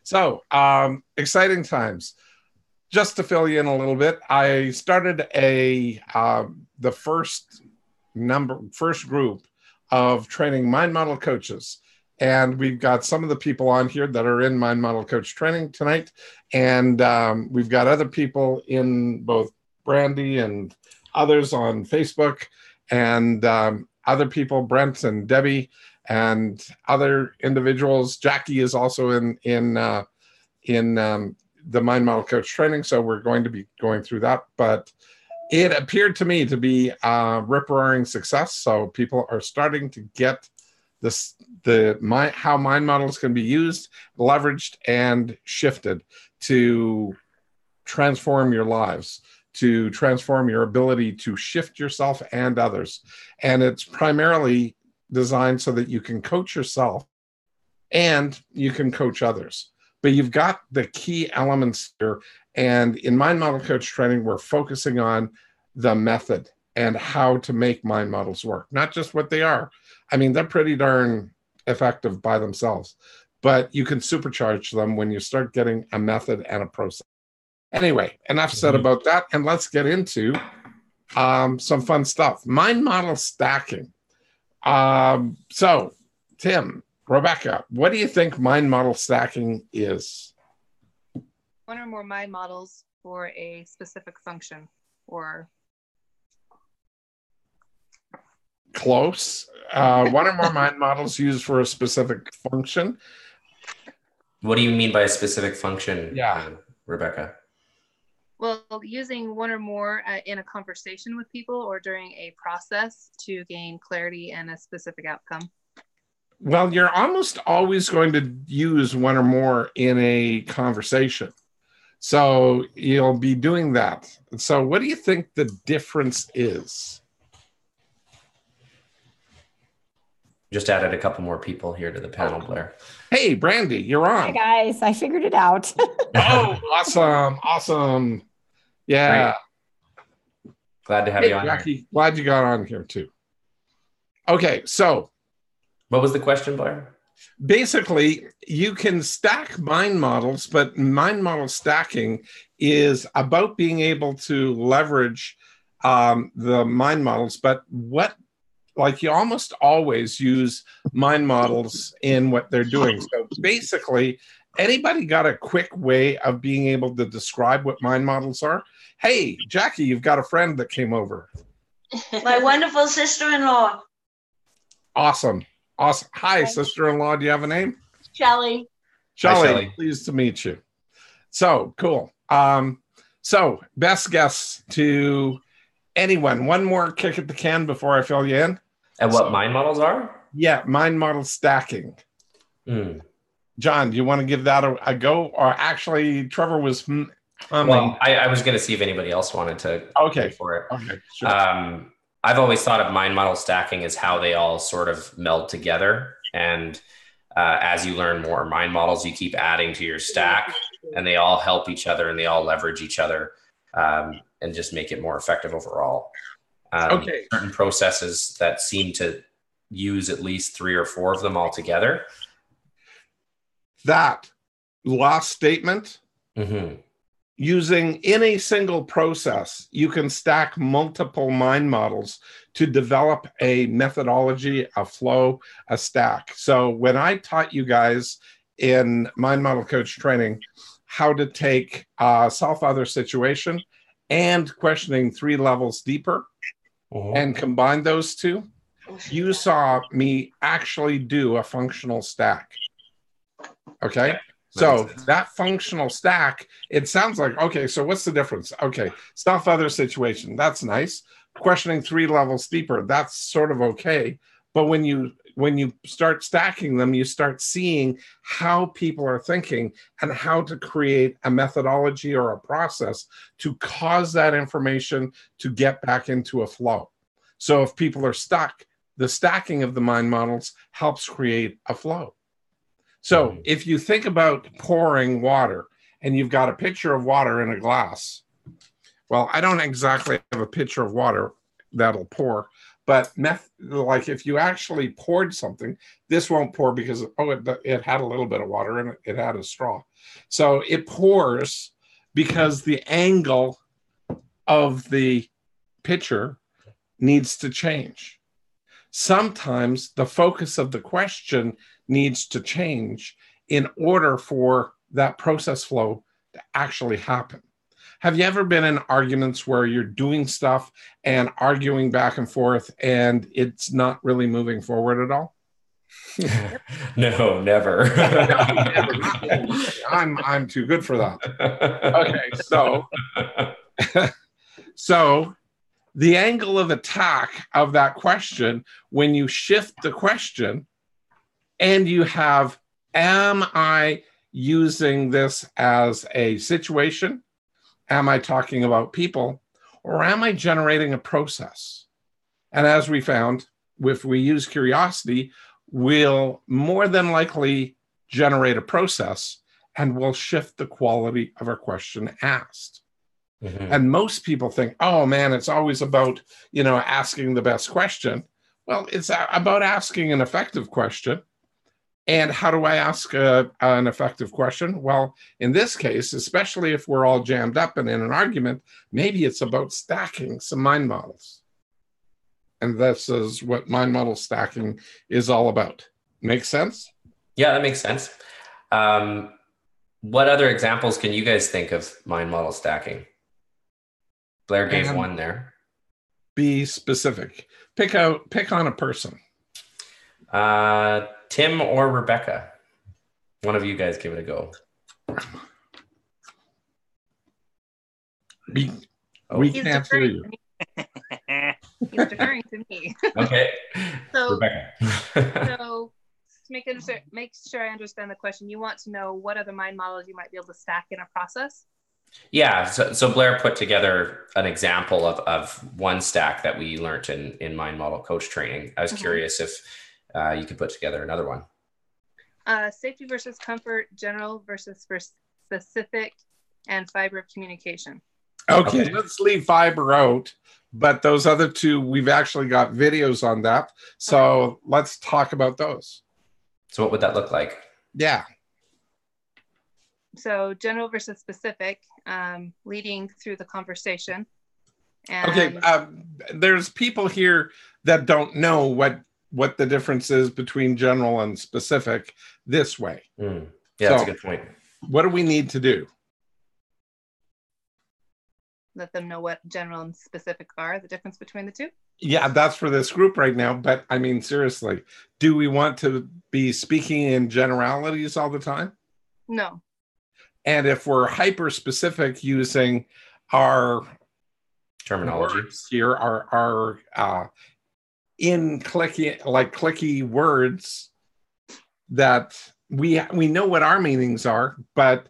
So, exciting times. Just to fill you in a little bit, I started the first group of training mind model coaches, and we've got some of the people on here that are in mind model coach training tonight, and we've got other people in both Brandy and others on Facebook, and other people, Brent and Debbie, and other individuals. Jackie is also in the mind model coach training, so we're going to be going through that. But it appeared to me to be rip-roaring success. So people are starting to get how mind models can be used, leveraged, and shifted to transform your lives, to transform your ability to shift yourself and others. And it's primarily designed so that you can coach yourself and you can coach others. But you've got the key elements here. And in mind model coach training, we're focusing on the method and how to make mind models work, not just what they are. I mean, they're pretty darn effective by themselves, but you can supercharge them when you start getting a method and a process. Anyway, enough said about that. And let's get into some fun stuff. Mind model stacking. So, Tim, Rebecca, what do you think mind model stacking is? One or more mind models for a specific function, or close. One or more mind models used for a specific function. What do you mean by a specific function, Rebecca? Well, using one or more in a conversation with people or during a process to gain clarity and a specific outcome. Well, you're almost always going to use one or more in a conversation. So you'll be doing that. So what do you think the difference is? Just added a couple more people here to the panel, Blair. Hey, Brandy, you're on. Hi, guys. I figured it out. Oh, awesome. Awesome. Yeah. Great. Glad to have you on Jackie, here. Glad you got on here, too. Okay, so. What was the question, Blair? Basically, you can stack mind models, but mind model stacking is about being able to leverage the mind models. But you almost always use mind models in what they're doing. So basically, anybody got a quick way of being able to describe what mind models are? Hey, Jackie, you've got a friend that came over. My wonderful sister-in-law. Awesome. Awesome. Hi, sister-in-law. Do you have a name? Shelly. Shelly, pleased to meet you. So, cool. So, best guess to anyone. One more kick at the can before I fill you in. And what mind models are? Yeah, mind model stacking. John, do you want to give that a go? Or actually, Trevor was humming. Well, I was going to see if anybody else wanted to go for it. Okay, sure. I've always thought of mind model stacking as how they all sort of meld together. And as you learn more mind models, you keep adding to your stack, and they all help each other and they all leverage each other and just make it more effective overall. Certain processes that seem to use at least 3 or 4 of them all together. That last statement, using in a single process, you can stack multiple mind models to develop a methodology, a flow, a stack. So when I taught you guys in mind model coach training how to take a self-other situation and questioning 3 levels deeper and combine those two, you saw me actually do a functional stack. Okay. So that functional stack, it sounds like, okay, so what's the difference? Okay, self-other situation, that's nice. Questioning 3 levels deeper, that's sort of okay. But when you start stacking them, you start seeing how people are thinking and how to create a methodology or a process to cause that information to get back into a flow. So if people are stuck, the stacking of the mind models helps create a flow. So if you think about pouring water and you've got a pitcher of water in a glass, well, I don't exactly have a pitcher of water that'll pour, But like if you actually poured something, this won't pour because, it had a little bit of water in it. It had a straw. So it pours because the angle of the pitcher needs to change. Sometimes the focus of the question needs to change in order for that process flow to actually happen. Have you ever been in arguments where you're doing stuff and arguing back and forth and it's not really moving forward at all? No, never. I'm too good for that. Okay, so the angle of attack of that question, when you shift the question and you have, am I using this as a situation? Am I talking about people? Or am I generating a process? And as we found, if we use curiosity, we'll more than likely generate a process and we'll shift the quality of our question asked. Mm-hmm. And most people think, oh man, it's always about, asking the best question. Well, it's about asking an effective question. And how do I ask an effective question? Well, in this case, especially if we're all jammed up and in an argument, maybe it's about stacking some mind models. And this is what mind model stacking is all about. Make sense? Yeah, that makes sense. What other examples can you guys think of mind model stacking? Blair gave one there. Be specific. Pick on a person. Tim or Rebecca. One of you guys give it a go. We can't hear you. He's deferring to me. Okay. So, Rebecca. So to make sure I understand the question, you want to know what other mind models you might be able to stack in a process? Yeah. So Blair put together an example of one stack that we learned in mind model coach training. I was curious if you could put together another one. Safety versus comfort, general versus specific, and fiber of communication. Okay, let's leave fiber out, but those other two, we've actually got videos on that. So let's talk about those. So what would that look like? Yeah. So general versus specific, leading through the conversation. And okay, there's people here that don't know what the difference is between general and specific this way. Yeah, that's a good point. What do we need to do? Let them know what general and specific are, the difference between the two? Yeah, that's for this group right now. But I mean, seriously, do we want to be speaking in generalities all the time? No. And if we're hyper specific using our terminology here, our in clicky words that we know what our meanings are, but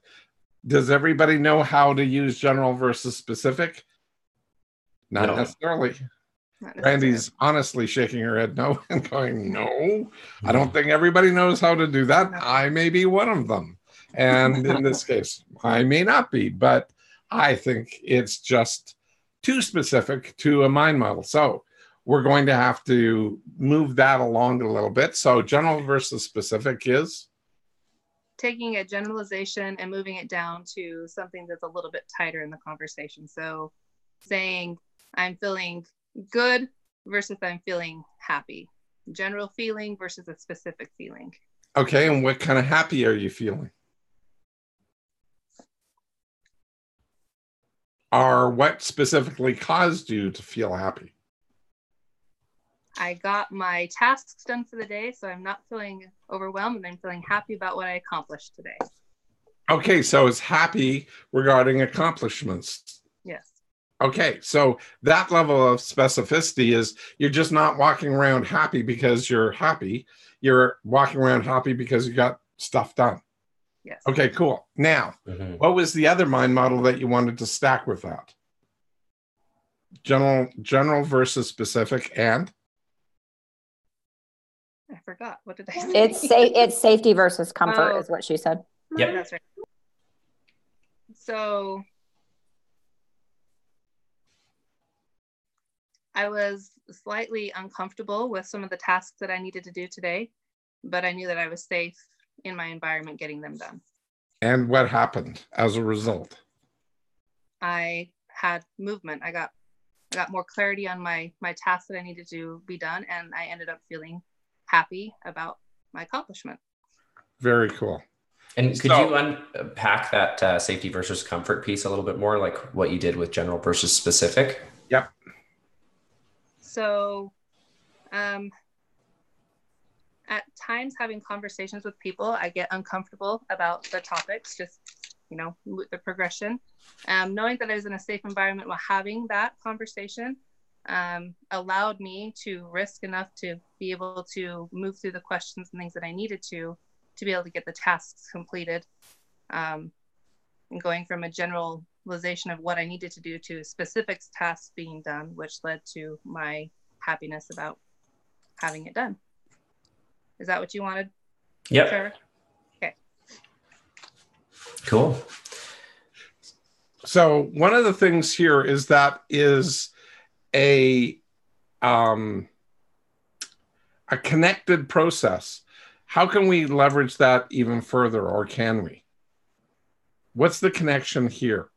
does everybody know how to use general versus specific? Not necessarily. Randy's honestly shaking her head no and going, no, I don't think everybody knows how to do that. I may be one of them. And in this case, I may not be, but I think it's just too specific to a mind model. So we're going to have to move that along a little bit. So general versus specific is? Taking a generalization and moving it down to something that's a little bit tighter in the conversation. So saying I'm feeling good versus I'm feeling happy. General feeling versus a specific feeling. Okay, and what kind of happy are you feeling? Or what specifically caused you to feel happy? I got my tasks done for the day, so I'm not feeling overwhelmed and I'm feeling happy about what I accomplished today. Okay, so it's happy regarding accomplishments. Yes. Okay, so that level of specificity is you're just not walking around happy because you're happy. You're walking around happy because you got stuff done. Yes. Okay, cool. Now, what was the other mind model that you wanted to stack with that? General versus specific and? I forgot. What did I say? It's safety versus comfort is what she said. Yep. That's right. So I was slightly uncomfortable with some of the tasks that I needed to do today, but I knew that I was safe in my environment getting them done. And what happened as a result? I had movement. I got more clarity on my tasks that I needed to be done, and I ended up feeling happy about my accomplishment. Very cool. And could you unpack that safety versus comfort piece a little bit more, like what you did with general versus specific? Yep. So at times having conversations with people, I get uncomfortable about the topics, just, the progression. Knowing that I was in a safe environment while having that conversation allowed me to risk enough to be able to move through the questions and things that I needed to be able to get the tasks completed, and going from a generalization of what I needed to do to specific tasks being done, which led to my happiness about having it done. Is that what you wanted? Yep. Trevor? Okay. Cool. So one of the things here is that is a connected process. How can we leverage that even further, or can we? What's the connection here?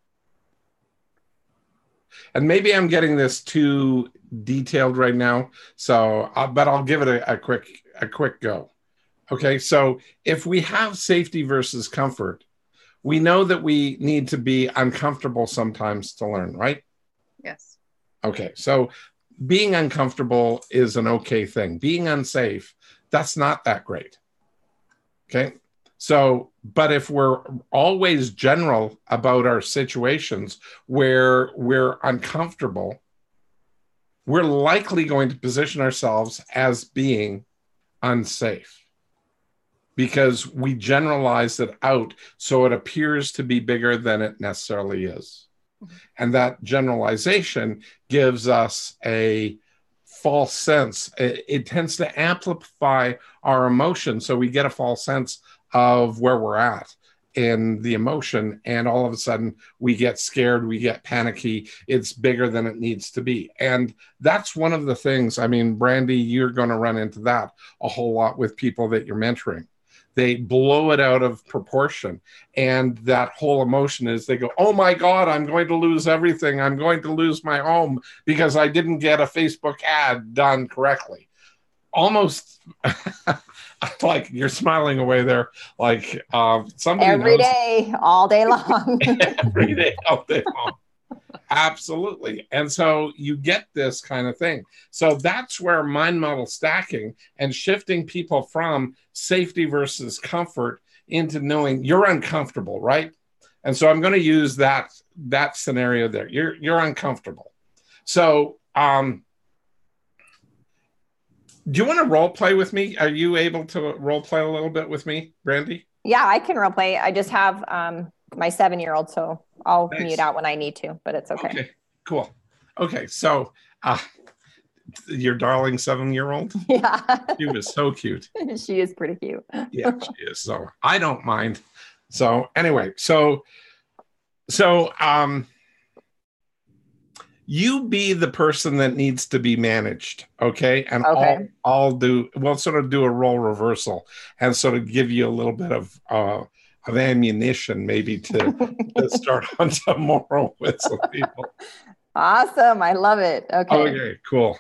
And maybe I'm getting this too detailed right now, but I'll give it a quick go. Okay, so if we have safety versus comfort, we know that we need to be uncomfortable sometimes to learn, right? Yes. Okay, so being uncomfortable is an okay thing. Being unsafe, that's not that great. Okay, so, but if we're always general about our situations where we're uncomfortable, we're likely going to position ourselves as being unsafe because we generalize it out so it appears to be bigger than it necessarily is. And that generalization gives us a false sense. It tends to amplify our emotion, so we get a false sense of where we're at in the emotion, and all of a sudden we get scared, we get panicky. It's bigger than it needs to be. And that's one of the things, I mean, Brandy, you're going to run into that a whole lot with people that you're mentoring. They blow it out of proportion. And that whole emotion is they go, oh my God, I'm going to lose everything. I'm going to lose my home because I didn't get a Facebook ad done correctly. Almost like you're smiling away there. Like somebody every knows. day, all day long. Every day, all day long. Absolutely. And so you get this kind of thing. So that's where mind model stacking and shifting people from safety versus comfort into knowing you're uncomfortable, right? And so I'm going to use that scenario there. You're uncomfortable. So do you want to role play with me? Are you able to role play a little bit with me, Brandy? Yeah, I can role play. I just have my 7-year-old, so I'll Nice. mute out when I need to, but it's okay. Okay, cool. Okay, so your darling 7-year-old? Yeah. She was so cute. She is pretty cute. Yeah, she is. So I don't mind. So anyway, so you be the person that needs to be managed, okay? And Okay. we'll sort of do a role reversal and sort of give you a little bit of ammunition maybe to start on some moral with some people. Awesome. I love it. Okay. Okay, cool.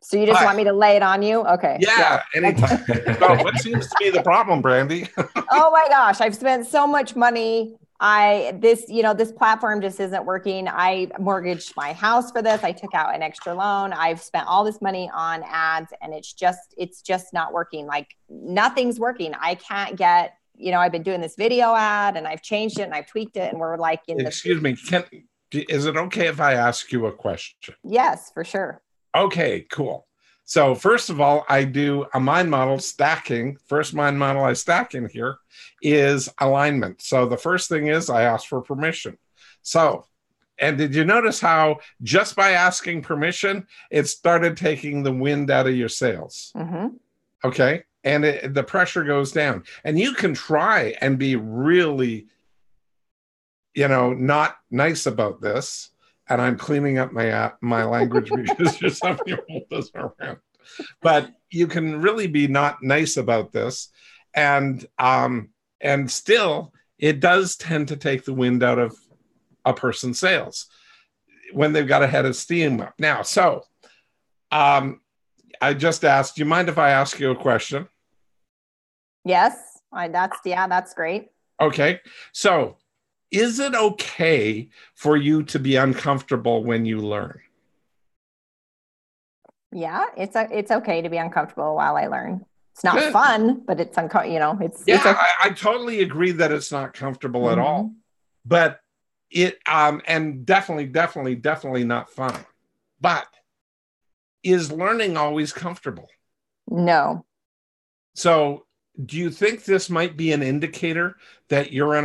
So you just want me to lay it on you? Okay. Yeah, anytime. So what seems to be the problem, Brandy? Oh my gosh, I've spent so much money. This platform just isn't working. I mortgaged my house for this. I took out an extra loan. I've spent all this money on ads and it's just not working. Like nothing's working. I can't get, I've been doing this video ad and I've changed it and I've tweaked it and we're like Excuse me, is it okay if I ask you a question? Yes, for sure. Okay, cool. So first of all, I do a mind model stacking. First mind model I stack in here is alignment. So the first thing is I ask for permission. So, and did you notice how just by asking permission, it started taking the wind out of your sails? Mm-hmm. Okay. And the pressure goes down. And you can try and be really, not nice about this and I'm cleaning up my language because your 7-year-old is around. But you can really be not nice about this, and still it does tend to take the wind out of a person's sails when they've got a head of steam up. Now, so I just asked, do you mind if I ask you a question? Yes, that's great. Okay, so is it okay for you to be uncomfortable when you learn? Yeah, it's okay to be uncomfortable while I learn. It's not Good. fun, but it's it's yeah. it's okay. I totally agree that it's not comfortable at all, but it and definitely not fun. But is learning always comfortable? No. So do you think this might be an indicator that you're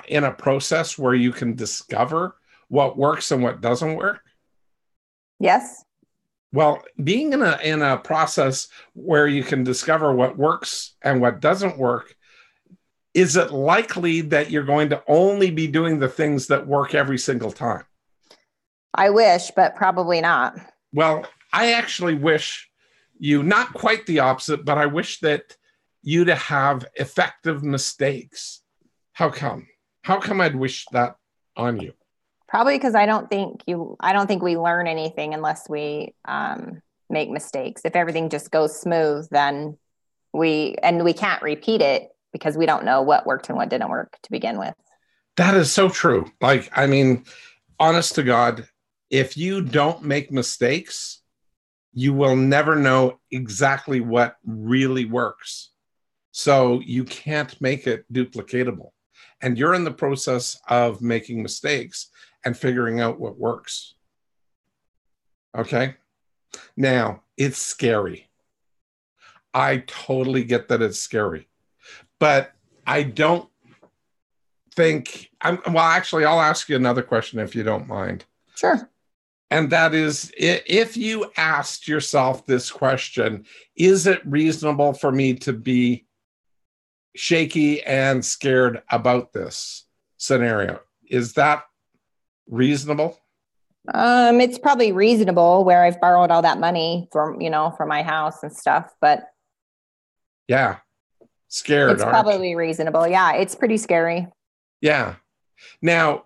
in a process where you can discover what works and what doesn't work? Yes. Well, being in a process where you can discover what works and what doesn't work, is it likely that you're going to only be doing the things that work every single time? I wish, but probably not. Well, I actually wish you not quite the opposite, but I wish that you to have effective mistakes. How come? How come I'd wish that on you? Probably because I don't think we learn anything unless we make mistakes. If everything just goes smooth, then we can't repeat it because we don't know what worked and what didn't work to begin with. That is so true. Like, I mean, honest to God, if you don't make mistakes, you will never know exactly what really works. So you can't make it duplicatable. And you're in the process of making mistakes and figuring out what works. Okay? Now, it's scary. I totally get that it's scary. But I don't think, well, actually, I'll ask you another question if you don't mind. Sure. And that is, if you asked yourself this question, is it reasonable for me to be shaky and scared about this scenario? Is that reasonable? It's probably reasonable where I've borrowed all that money from my house and stuff, but yeah, scared. It's probably reasonable. Yeah, it's pretty scary. Yeah. Now,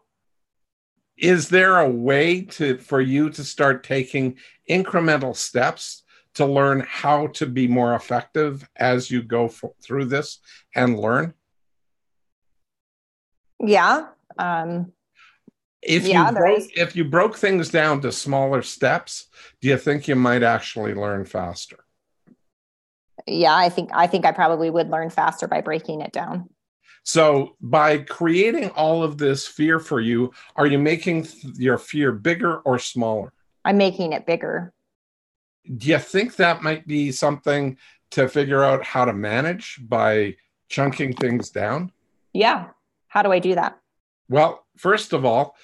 is there a way for you to start taking incremental steps to learn how to be more effective as you go through this and learn? Yeah. If you broke things down to smaller steps, do you think you might actually learn faster? Yeah, I think I probably would learn faster by breaking it down. So by creating all of this fear for you, are you making your fear bigger or smaller? I'm making it bigger. Do you think that might be something to figure out how to manage by chunking things down? Yeah. How do I do that? Well, first of all,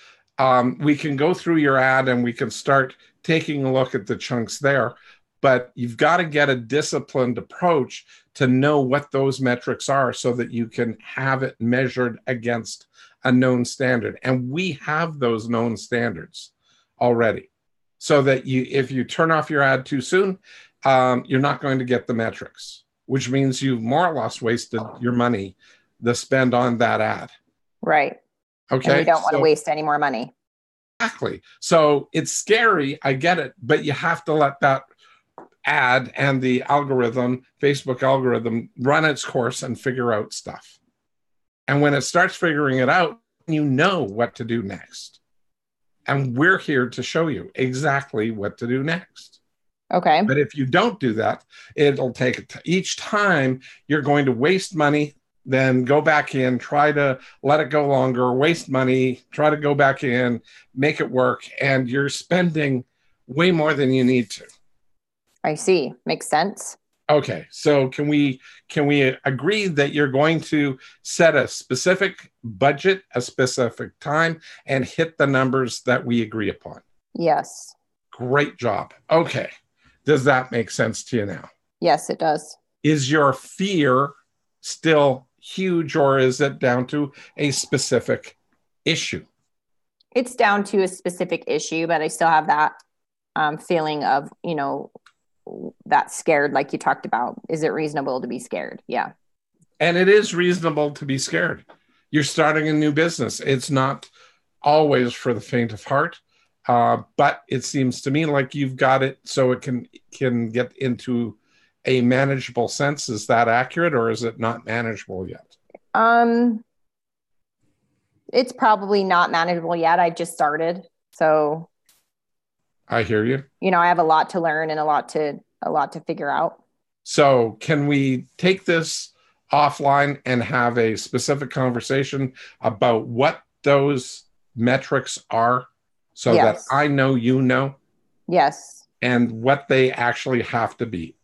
we can go through your ad and we can start taking a look at the chunks there. But you've got to get a disciplined approach to know what those metrics are so that you can have it measured against a known standard. And we have those known standards already, so that if you turn off your ad too soon, you're not going to get the metrics, which means you've more or less wasted your money, the spend on that ad. Right. Okay. And you don't want to waste any more money. Exactly. So it's scary. I get it. But you have to let that ad and the algorithm, Facebook algorithm, run its course and figure out stuff. And when it starts figuring it out, you know what to do next. And we're here to show you exactly what to do next. Okay. But if you don't do that, it'll take each time you're going to waste money, then go back in, try to let it go longer, waste money, try to go back in, make it work, and you're spending way more than you need to. I see. Makes sense. Okay, so can we agree that you're going to set a specific budget, a specific time, and hit the numbers that we agree upon? Yes. Great job. Okay, does that make sense to you now? Yes, it does. Is your fear still huge, or is it down to a specific issue? It's down to a specific issue, but I still have that feeling of, that scared, like you talked about. Is it reasonable to be scared? Yeah. And it is reasonable to be scared. You're starting a new business. It's not always for the faint of heart, but it seems to me like you've got it so it can get into a manageable sense. Is that accurate, or is it not manageable yet? It's probably not manageable yet. I just started, so I hear you. I have a lot to learn and a lot to figure out. So can we take this offline and have a specific conversation about what those metrics are, so Yes. that I know you know? Yes. And what they actually have to be.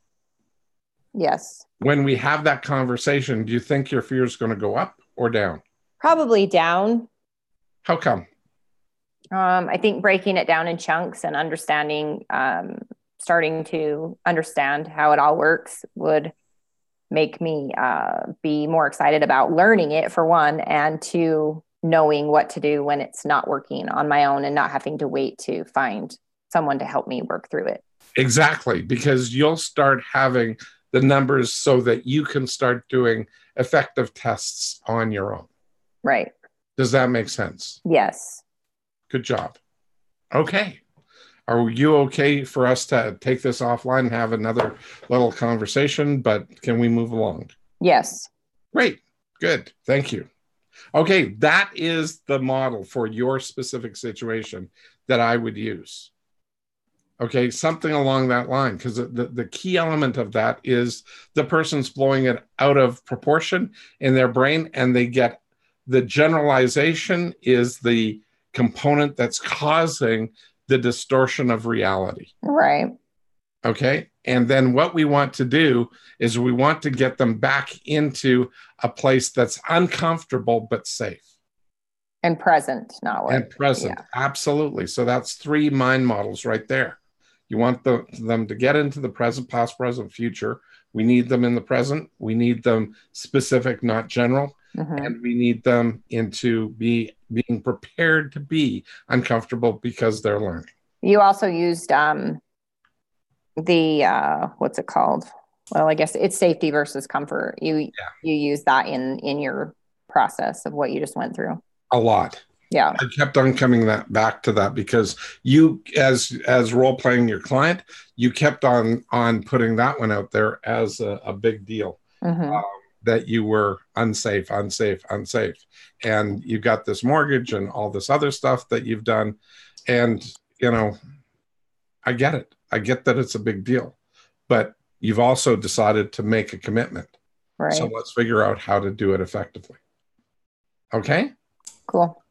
Yes. When we have that conversation, do you think your fear is going to go up or down? Probably down. How come? I think breaking it down in chunks and understanding, starting to understand how it all works would make me be more excited about learning it, for one, and two, knowing what to do when it's not working on my own and not having to wait to find someone to help me work through it. Exactly, because you'll start having the numbers so that you can start doing effective tests on your own. Right. Does that make sense? Yes. Good job. Okay. Are you okay for us to take this offline and have another little conversation, but can we move along? Yes. Great. Good. Thank you. Okay. That is the model for your specific situation that I would use. Okay. Something along that line, because the key element of that is the person's blowing it out of proportion in their brain, and they get the generalization is the component that's causing the distortion of reality. Right. Okay. And then what we want to do is we want to get them back into a place that's uncomfortable but safe. And present, not what. And present. Yeah. Absolutely. So that's 3 mind models right there. You want them to get into the present, past, present, future. We need them in the present. We need them specific, not general. Mm-hmm. And we need them into being prepared to be uncomfortable because they're learning. You also used what's it called? Well, I guess it's safety versus comfort. You use that in your process of what you just went through. A lot. Yeah. I kept on coming back to that because you, as role playing your client, you kept on putting that one out there as a big deal. Mm-hmm. That you were unsafe. And you got this mortgage and all this other stuff that you've done. And, I get it. I get that it's a big deal. But you've also decided to make a commitment. Right. So let's figure out how to do it effectively. Okay? Cool.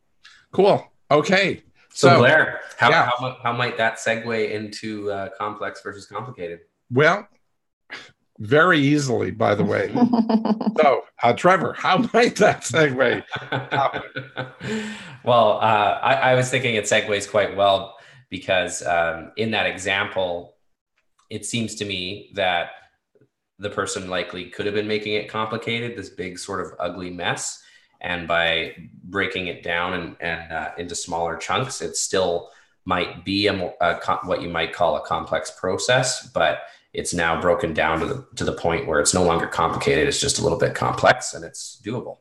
Okay. So Blair, how might that segue into complex versus complicated? Well, very easily, by the way. So, Trevor, how might that segue? Well, I was thinking it segues quite well because in that example, it seems to me that the person likely could have been making it complicated, this big sort of ugly mess. And by breaking it down and into smaller chunks, it still might be what you might call a complex process, but it's now broken down to the point where it's no longer complicated. It's just a little bit complex and it's doable.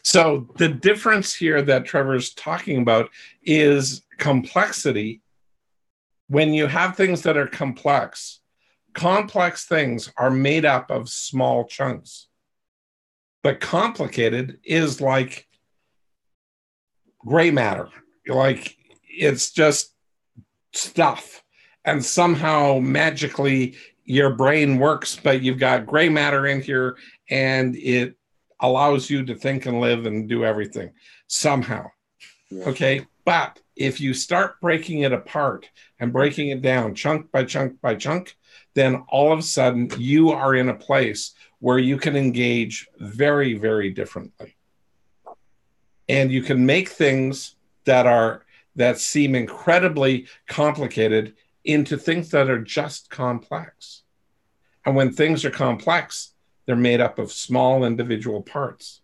So the difference here that Trevor's talking about is complexity. When you have things that are complex things are made up of small chunks. But complicated is like gray matter. Like it's just stuff. And somehow magically your brain works, but you've got gray matter in here and it allows you to think and live and do everything somehow. Okay. But if you start breaking it apart and breaking it down chunk by chunk by chunk, then all of a sudden you are in a place where you can engage very, very differently. And you can make things that seem incredibly complicated into things that are just complex. And when things are complex, they're made up of small individual parts.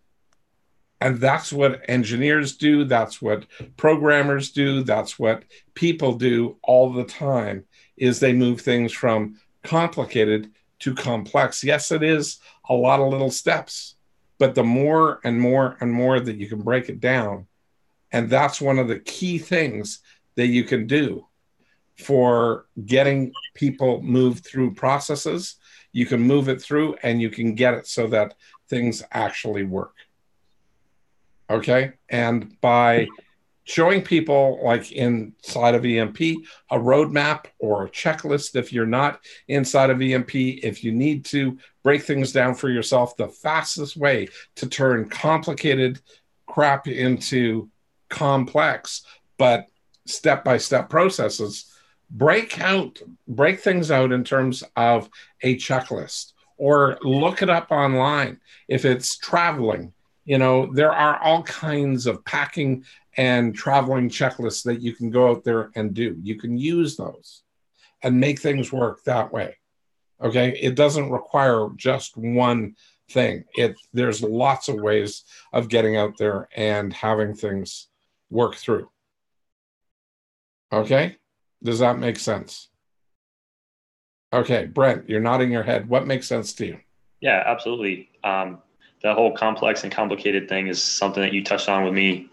And that's what engineers do. That's what programmers do. That's what people do all the time, is they move things from complicated to complex. Yes, it is a lot of little steps, but the more and more and more that you can break it down, and that's one of the key things that you can do for getting people moved through processes. You can move it through and you can get it so that things actually work. Okay. And by showing people, like inside of EMP, a roadmap or a checklist, if you're not inside of EMP, if you need to break things down for yourself, the fastest way to turn complicated crap into complex, but step-by-step processes, break things out in terms of a checklist, or look it up online. If it's traveling, there are all kinds of packing and traveling checklists that you can go out there and do. You can use those and make things work that way. Okay. It doesn't require just one thing. There's lots of ways of getting out there and having things work through. Okay. Does that make sense? Okay. Brent, you're nodding your head. What makes sense to you? Yeah, absolutely. The whole complex and complicated thing is something that you touched on with me.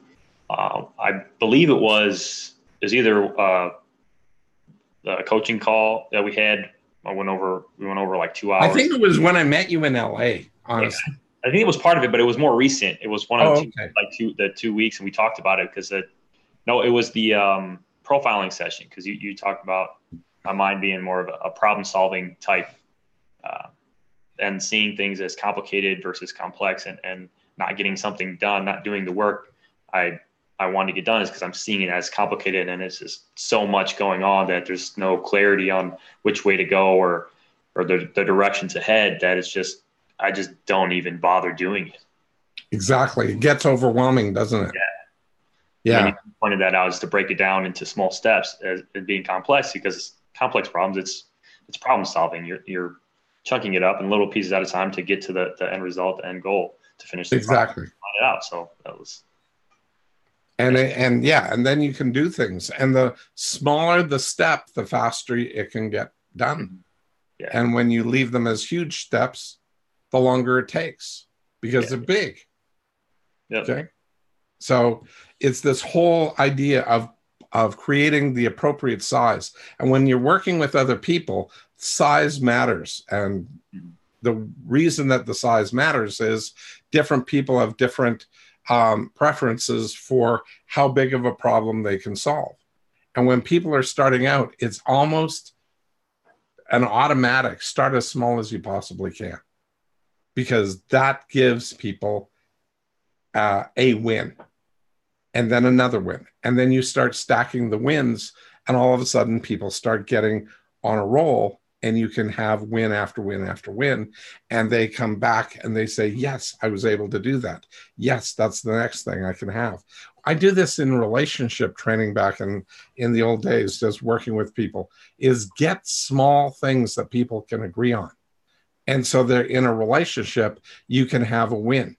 I believe it was either the coaching call that we had. We went over like 2 hours. I think it was when I met you in LA, honestly. Yeah, I think it was part of it, but it was more recent. It was one of the 2 weeks, and we talked about it because it was the profiling session, because you talked about my mind being more of a problem solving type, and seeing things as complicated versus complex, and not getting something done, not doing the work I want to get done, is because I'm seeing it as complicated, and it's just so much going on that there's no clarity on which way to go or the directions ahead, that I just don't even bother doing it. Exactly. It gets overwhelming, doesn't it? Yeah. And you pointed that out, is to break it down into small steps as being complex, because complex problems, it's problem solving. You're chunking it up in little pieces at a time to get to the end result, the end goal, to finish the exactly problem, find it out. So that was. And then you can do things. And the smaller the step, the faster it can get done. Yeah. And when you leave them as huge steps, the longer it takes, because they're big. Yep. Okay. So it's this whole idea of creating the appropriate size. And when you're working with other people, size matters. And the reason that the size matters is different people have different preferences for how big of a problem they can solve. And when people are starting out, it's almost an automatic: start as small as you possibly can, because that gives people a win, and then another win. And then you start stacking the wins, and all of a sudden people start getting on a roll, and you can have win after win after win. And they come back and they say, yes, I was able to do that. Yes, that's the next thing I can have. I do this in relationship training back in the old days, just working with people, is get small things that people can agree on. And so they're in a relationship, you can have a win.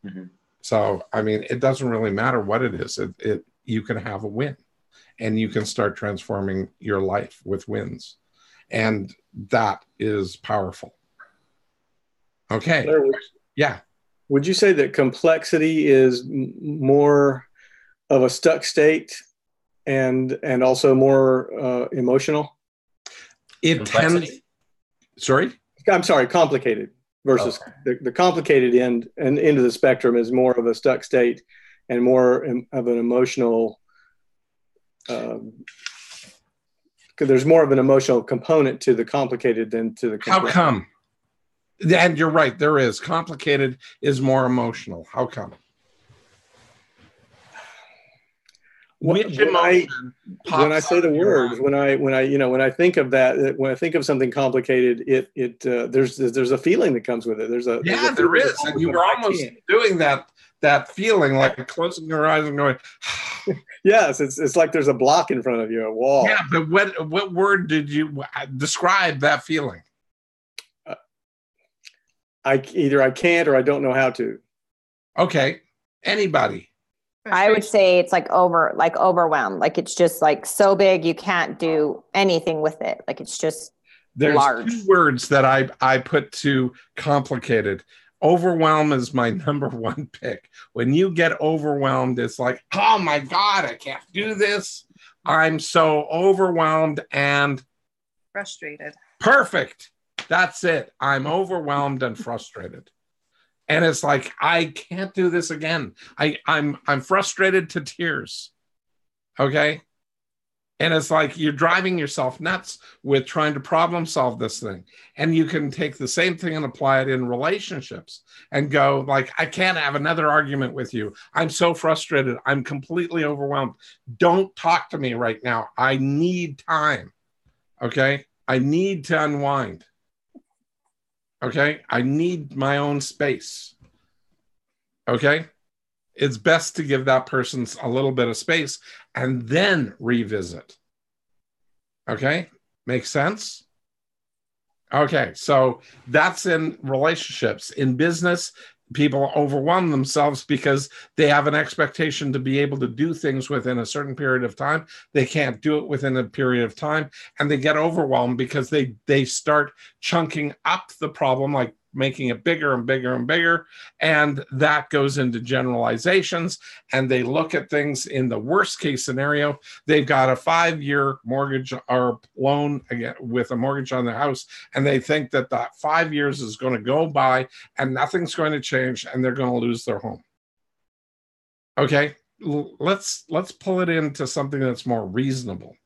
Mm-hmm. So, I mean, it doesn't really matter what it is. You can have a win, and you can start transforming your life with wins. And that is powerful. Okay. Blair, yeah. Would you say that complexity is more of a stuck state and also more emotional? It tends. Sorry? I'm sorry, complicated versus the complicated end of the spectrum is more of a stuck state and more of an emotional. Because there's more of an emotional component to the complicated than to the complex. How come? And you're right, there is. Complicated is more emotional. How come? When I say the words, when I think of that, when I think of something complicated, there's a feeling that comes with it. There is, and you were almost doing that feeling, like closing your eyes and going. Yes, it's like there's a block in front of you, a wall. Yeah, but what word did you describe that feeling? I can't or I don't know how to. Okay, Anybody? I would say it's like overwhelmed. Like it's just like so big you can't do anything with it. Like it's just There's large. 2 words that I put to complicated. Overwhelm is my number 1 pick. When you get overwhelmed, it's like, oh my God, I can't do this. I'm so overwhelmed and frustrated. Perfect. That's it. I'm overwhelmed and frustrated. And it's like, I can't do this again. I'm frustrated to tears. Okay. And it's like you're driving yourself nuts with trying to problem solve this thing. And you can take the same thing and apply it in relationships and go like, I can't have another argument with you. I'm so frustrated. I'm completely overwhelmed. Don't talk to me right now. I need time. Okay. I need to unwind. Okay. I need my own space. Okay. It's best to give that person a little bit of space and then revisit. Okay. Makes sense? Okay. So that's in relationships. In business, people overwhelm themselves because they have an expectation to be able to do things within a certain period of time. They can't do it within a period of time, and they get overwhelmed because they start chunking up the problem, like making it bigger and bigger and bigger, and that goes into generalizations, and they look at things in the worst case scenario. They've got a 5-year mortgage or loan again with a mortgage on their house, and they think that 5 years is going to go by and nothing's going to change and they're going to lose their home. Okay, let's pull it into something that's more reasonable.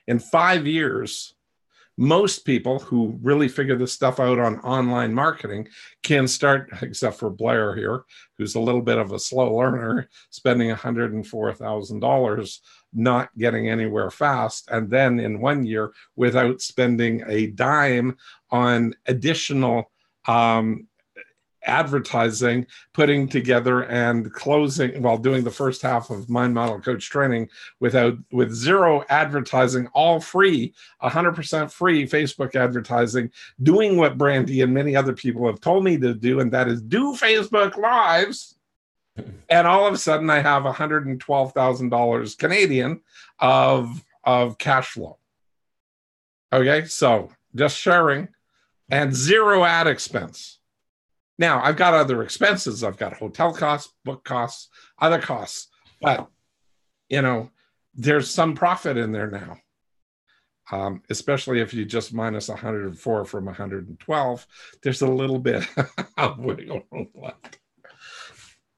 In 5 years, most people who really figure this stuff out on online marketing can start, except for Blair here, who's a little bit of a slow learner, spending $104,000, not getting anywhere fast. And then in 1 year, without spending a dime on additional advertising, putting together and closing while doing the first half of Mind Model Coach training with 0 advertising, all free, 100% free Facebook advertising, doing what Brandy and many other people have told me to do, and that is do Facebook Lives. And all of a sudden I have $112,000 Canadian of cash flow. Okay, so just sharing and 0 ad expense. Now, I've got other expenses. I've got hotel costs, book costs, other costs. But, there's some profit in there now, especially if you just minus 104 from 112. There's a little bit of wiggle room left.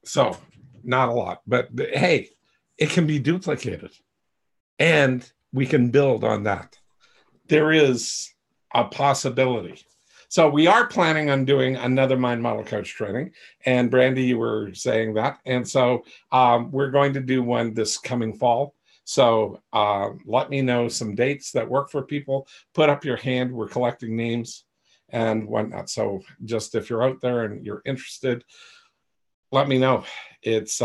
So, not a lot. But, hey, it can be duplicated. And we can build on that. There is a possibility. So we are planning on doing another Mind Model Coach training. And Brandy, you were saying that. And so we're going to do one this coming fall. So let me know some dates that work for people. Put up your hand. We're collecting names and whatnot. So just if you're out there and you're interested, let me know. It's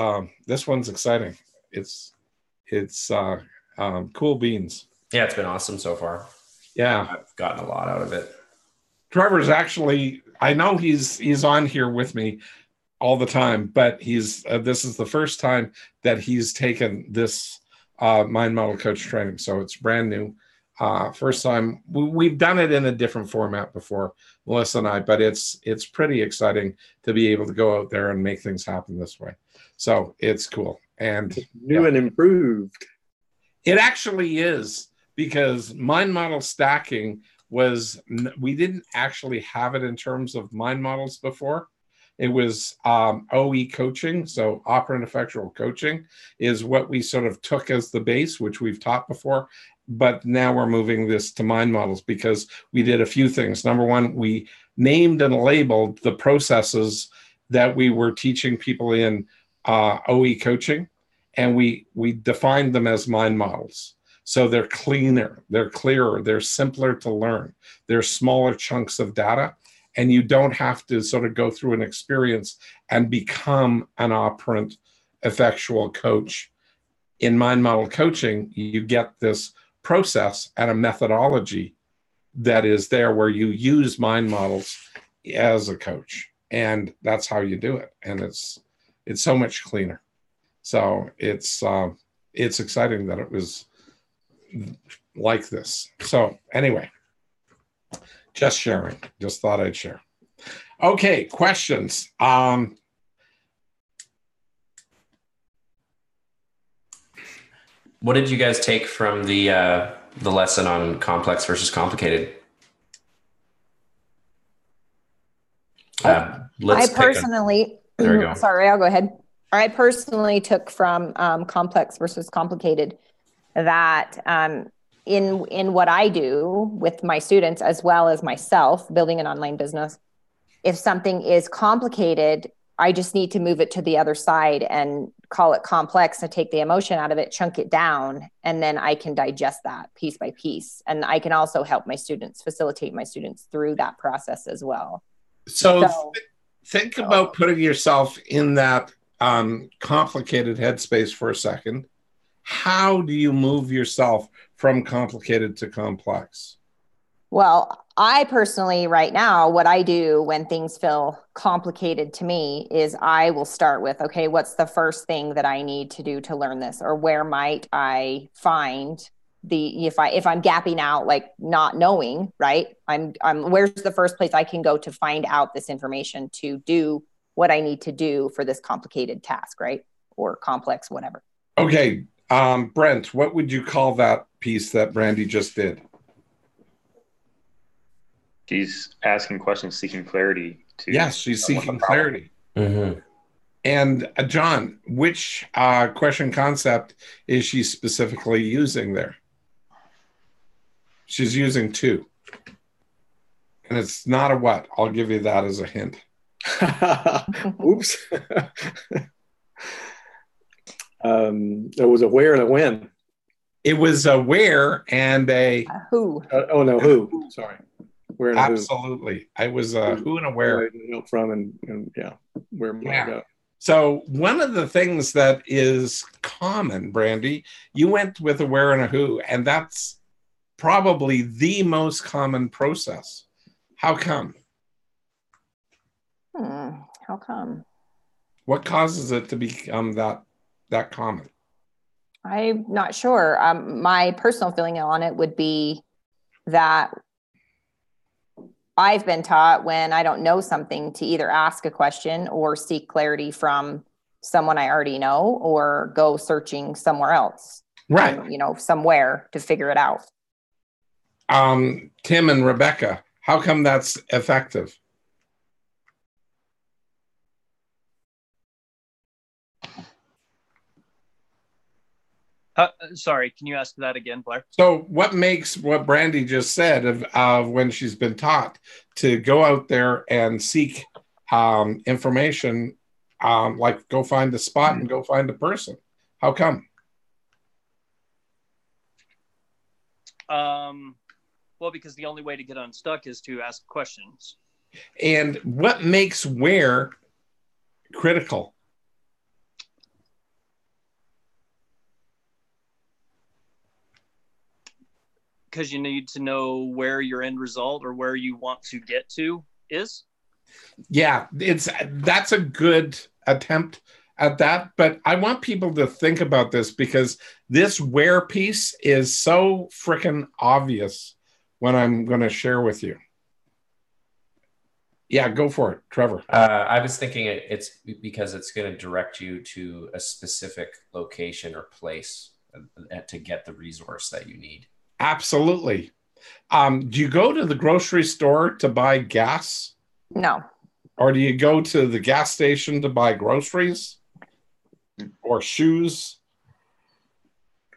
this one's exciting. It's cool beans. Yeah, it's been awesome so far. Yeah. I've gotten a lot out of it. Trevor's actually, I know he's on here with me all the time, but this is the first time that he's taken this Mind Model Coach training. So it's brand new. First time. We've done it in a different format before, Melissa and I, but it's pretty exciting to be able to go out there and make things happen this way. So it's cool. And new and improved. It actually is, because mind model stacking we didn't actually have it in terms of mind models before. It was OE coaching. So operant effectual coaching is what we sort of took as the base, which we've taught before. But now we're moving this to mind models because we did a few things. Number one, we named and labeled the processes that we were teaching people in OE coaching, and we defined them as mind models. So they're cleaner, they're clearer, they're simpler to learn. They're smaller chunks of data, and you don't have to sort of go through an experience and become an operant effectual coach. In mind model coaching, you get this process and a methodology that is there where you use mind models as a coach. And that's how you do it. And it's so much cleaner. So it's exciting that it was like this. So anyway, just sharing. Just thought I'd share. Okay, questions. What did you guys take from the lesson on complex versus complicated? I personally, there we go. Sorry, I'll go ahead. I personally took from complex versus complicated that in what I do with my students as well as myself, building an online business, if something is complicated, I just need to move it to the other side and call it complex and take the emotion out of it, chunk it down, and then I can digest that piece by piece. And I can also help my students, facilitate my students through that process as well. So think about putting yourself in that complicated headspace for a second. How do you move yourself from complicated to complex? Well, I personally, right now, what I do when things feel complicated to me is I will start with, okay, what's the first thing that I need to do to learn this? Or where might I find if I'm gapping out, like not knowing, right? Where's the first place I can go to find out this information to do what I need to do for this complicated task, right? Or complex, whatever. Okay. Brent, what would you call that piece that Brandy just did? She's asking questions, seeking clarity. Yes, she's seeking clarity. Mm-hmm. And John, which question concept is she specifically using there? She's using two. And it's not a what. I'll give you that as a hint. Oops. There was a where and a when. It was a where and a who. Who. Sorry. Where and absolutely. I was a who and a where. From and yeah, where might I go? So one of the things that is common, Brandy, you went with a where and a who, and that's probably the most common process. How come? How come? What causes it to become that common? I'm not sure. My personal feeling on it would be that I've been taught when I don't know something to either ask a question or seek clarity from someone I already know or go searching somewhere else. Right. Somewhere to figure it out. Tim and Rebecca, how come that's effective? Sorry, can you ask that again, Blair? So what makes what Brandy just said of when she's been taught to go out there and seek information, like go find the spot and go find the person? How come? Well, because the only way to get unstuck is to ask questions. And what makes where critical? Because you need to know where your end result or where you want to get to is. Yeah, that's a good attempt at that. But I want people to think about this because this where piece is so freaking obvious when I'm going to share with you. Yeah, go for it, Trevor. I was thinking it's because it's going to direct you to a specific location or place to get the resource that you need. Absolutely. Do you go to the grocery store to buy gas? No. Or do you go to the gas station to buy groceries or shoes?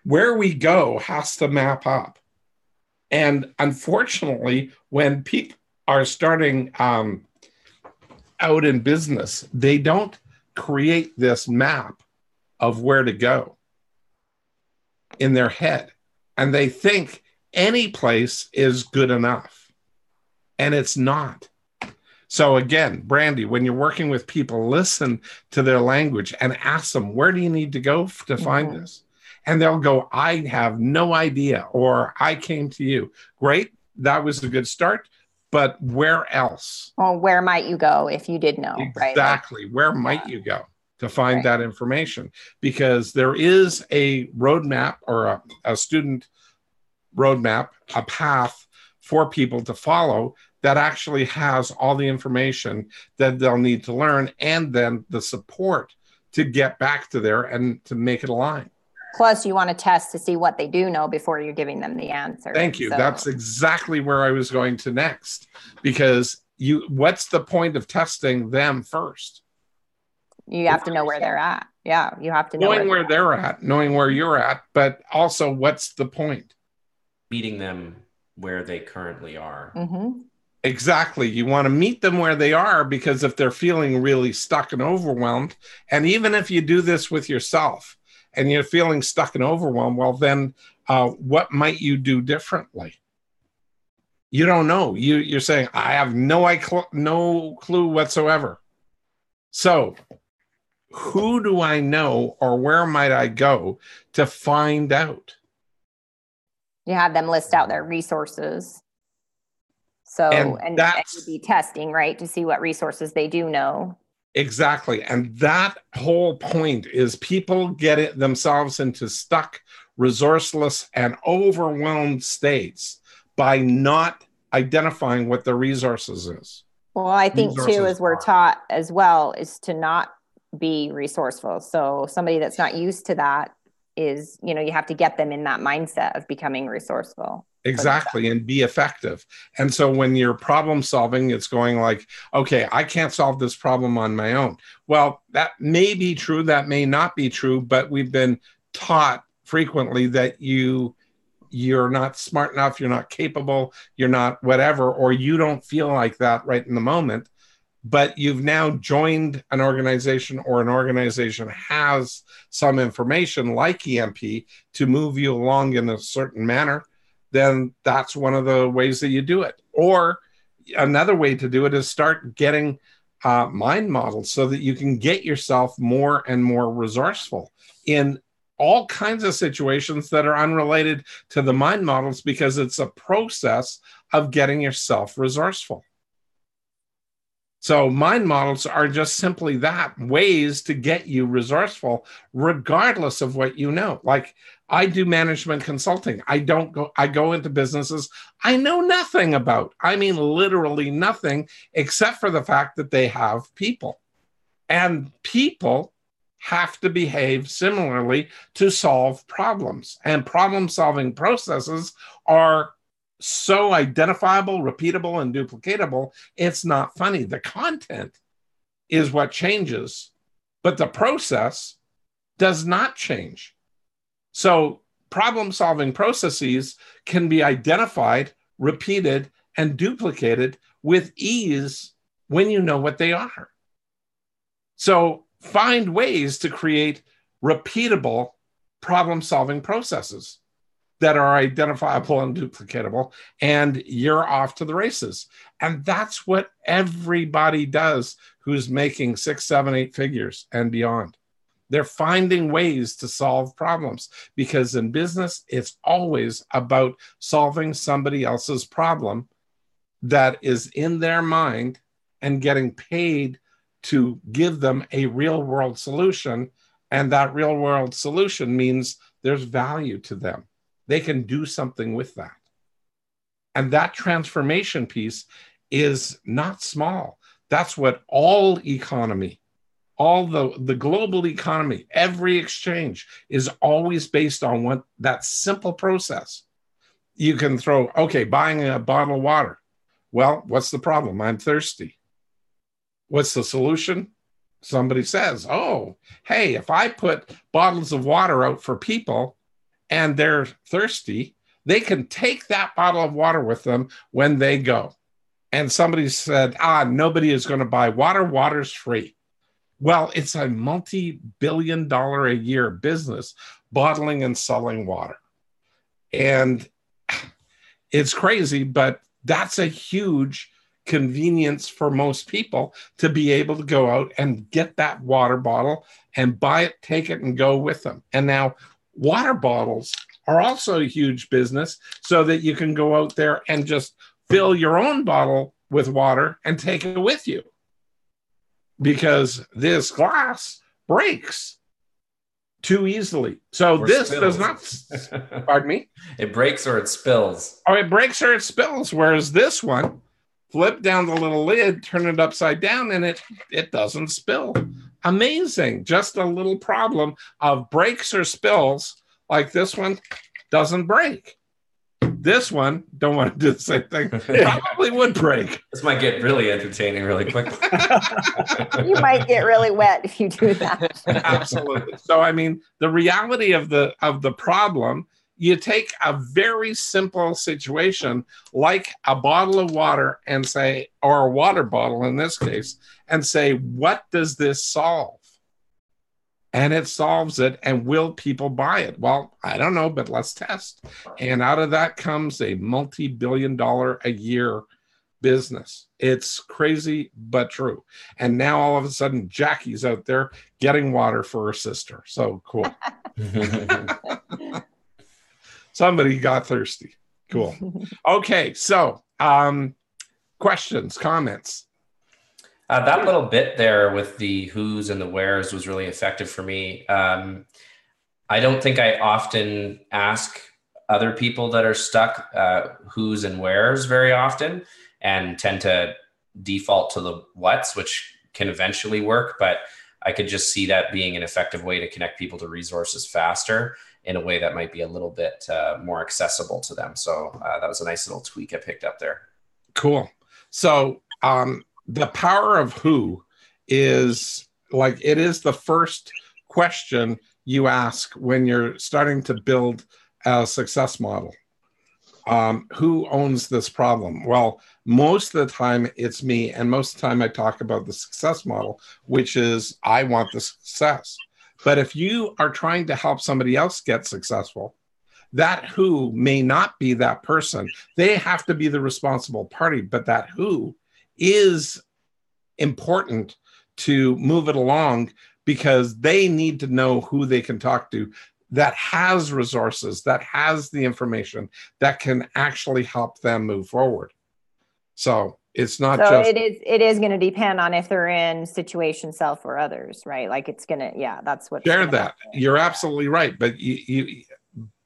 Where we go has to map up. And unfortunately, when people are starting out in business, they don't create this map of where to go in their head. And they think any place is good enough. And it's not. So again, Brandy, when you're working with people, listen to their language and ask them, where do you need to go to find this? And they'll go, I have no idea, or I came to you. Great. That was a good start. But where else? Well, where might you go if you did know? Exactly. Right? Where might you go? to find that information, because there is a roadmap or a student roadmap, a path for people to follow that actually has all the information that they'll need to learn, and then the support to get back to there and to make it align. Plus, you want to test to see what they do know before you're giving them the answer. Thank you. So that's exactly where I was going to next, because what's the point of testing them first? You have to know where they're at. Yeah, you have to know knowing where they're at, knowing where you're at, but also what's the point? Meeting them where they currently are. Mm-hmm. Exactly. You want to meet them where they are, because if they're feeling really stuck and overwhelmed, and even if you do this with yourself and you're feeling stuck and overwhelmed, well, then what might you do differently? You don't know. You're saying, I have no clue whatsoever. So who do I know, or where might I go to find out? You have them list out their resources. So, and you'd be testing, right, to see what resources they do know. Exactly. And that whole point is people get it themselves into stuck, resourceless, and overwhelmed states by not identifying what the resources is. Well, I think too, as we're taught as well, is to not be resourceful. So somebody that's not used to that is, you have to get them in that mindset of becoming resourceful. Exactly, and be effective. And so when you're problem solving, it's going like, okay, I can't solve this problem on my own. Well, that may be true, that may not be true, but we've been taught frequently that you're not smart enough, you're not capable, you're not whatever, or you don't feel like that right in the moment. But you've now joined an organization, or an organization has some information like EMP to move you along in a certain manner, then that's one of the ways that you do it. Or another way to do it is start getting mind models so that you can get yourself more and more resourceful in all kinds of situations that are unrelated to the mind models, because it's a process of getting yourself resourceful. So mind models are just simply that, ways to get you resourceful, regardless of what you know. Like, I do management consulting. I go into businesses I know nothing about. I mean, literally nothing, except for the fact that they have people. And people have to behave similarly to solve problems. And problem-solving processes are so identifiable, repeatable, and duplicatable, it's not funny. The content is what changes, but the process does not change. So problem-solving processes can be identified, repeated, and duplicated with ease when you know what they are. So find ways to create repeatable problem-solving processes that are identifiable and duplicatable, and you're off to the races. And that's what everybody does who's making 6, 7, 8 figures and beyond. They're finding ways to solve problems, because in business, it's always about solving somebody else's problem that is in their mind and getting paid to give them a real world solution. And that real world solution means there's value to them. They can do something with that. And that transformation piece is not small. That's what all economy, all the global economy, every exchange is always based on that simple process. You can throw, okay, buying a bottle of water. Well, what's the problem? I'm thirsty. What's the solution? Somebody says, oh, hey, if I put bottles of water out for people and they're thirsty, they can take that bottle of water with them when they go. And somebody said, nobody is going to buy water. Water's free. Well, it's a multi-billion-dollar a year business, bottling and selling water. And it's crazy, but that's a huge convenience for most people to be able to go out and get that water bottle and buy it, take it, and go with them. And now water bottles are also a huge business, so that you can go out there and just fill your own bottle with water and take it with you. Because this glass breaks too easily. So or this spills. does not, pardon me? It breaks or it spills. Oh, it breaks or it spills. Whereas this one, flip down the little lid, turn it upside down, and it doesn't spill. Amazing. Just a little problem of breaks or spills, like this one doesn't break. This one, don't want to do the same thing, probably would break. This might get really entertaining really quickly. You might get really wet if you do that. Absolutely. So, I mean, the reality of the problem, you take a very simple situation like a bottle of water and say, or a water bottle in this case, and say, what does this solve? And it solves it. And will people buy it? Well, I don't know, but let's test. And out of that comes a multi-billion-dollar a year business. It's crazy, but true. And now all of a sudden, Jackie's out there getting water for her sister. So cool. Somebody got thirsty. Cool. Okay. So questions, comments? That little bit there with the who's and the where's was really effective for me. I don't think I often ask other people that are stuck who's and where's very often, and tend to default to the what's, which can eventually work. But I could just see that being an effective way to connect people to resources faster in a way that might be a little bit more accessible to them. So that was a nice little tweak I picked up there. Cool. So the power of who is like, it is the first question you ask when you're starting to build a success model. Who owns this problem? Well, most of the time it's me. And most of the time I talk about the success model, which is I want the success. But if you are trying to help somebody else get successful, that who may not be that person. They have to be the responsible party, but that who is important to move it along, because they need to know who they can talk to that has resources, that has the information that can actually help them move forward. So it's not just... It is going to depend on if they're in situation, self, or others, right? Like it's going to, yeah, that's what... Share that. You're absolutely right. But you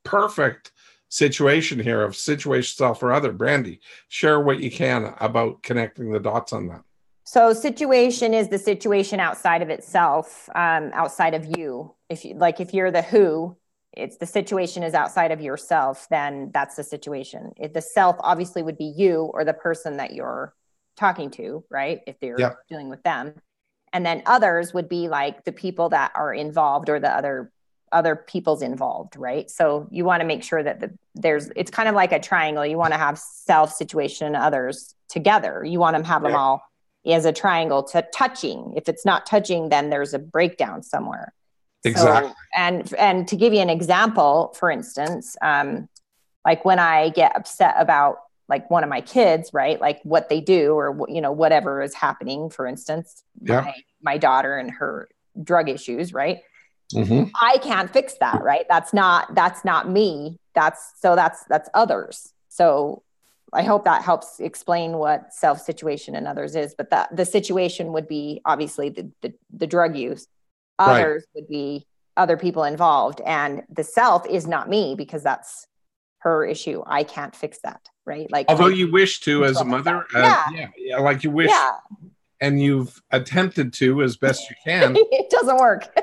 perfect situation here of situation, self, or other. Brandy, share what you can about connecting the dots on that. So situation is the situation outside of itself, outside of you. If you're the who, it's the situation is outside of yourself, then that's the situation. If the self obviously would be you or the person that you're talking to, right? If you're dealing with them. And then others would be like the people that are involved or the other people's involved, right? So you want to make sure that it's kind of like a triangle. You want to have self, situation, and others together. You want to have them all as a triangle to touching. If it's not touching, then there's a breakdown somewhere. Exactly. So, and to give you an example, for instance, like when I get upset about like one of my kids, right? Like what they do or, whatever is happening, for instance, my daughter and her drug issues, right? Mm-hmm. I can't fix that, right? That's not me. That's others. So I hope that helps explain what self, situation, and others is. But the situation would be obviously the drug use. Others would be other people involved. And the self is not me because that's her issue. I can't fix that, right? Like, although you wish to as a mother, like you wish, and you've attempted to as best you can. It doesn't work.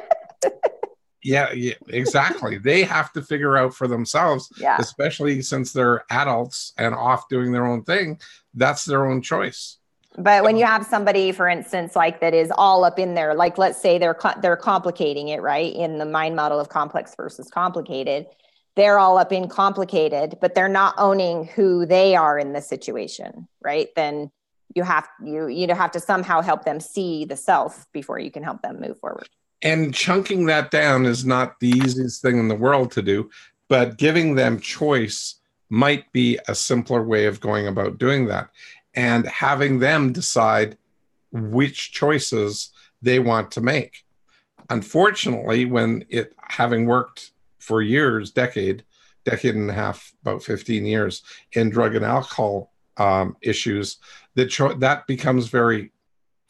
Yeah, exactly. They have to figure out for themselves, especially since they're adults and off doing their own thing. That's their own choice. But when you have somebody, for instance, like that is all up in there, like let's say they're complicating it, right? In the mind model of complex versus complicated, they're all up in complicated, but they're not owning who they are in the situation, right? Then you have to somehow help them see the self before you can help them move forward. And chunking that down is not the easiest thing in the world to do, but giving them choice might be a simpler way of going about doing that, and having them decide which choices they want to make. Unfortunately, having worked for years, decade and a half, about 15 years in drug and alcohol issues, that becomes very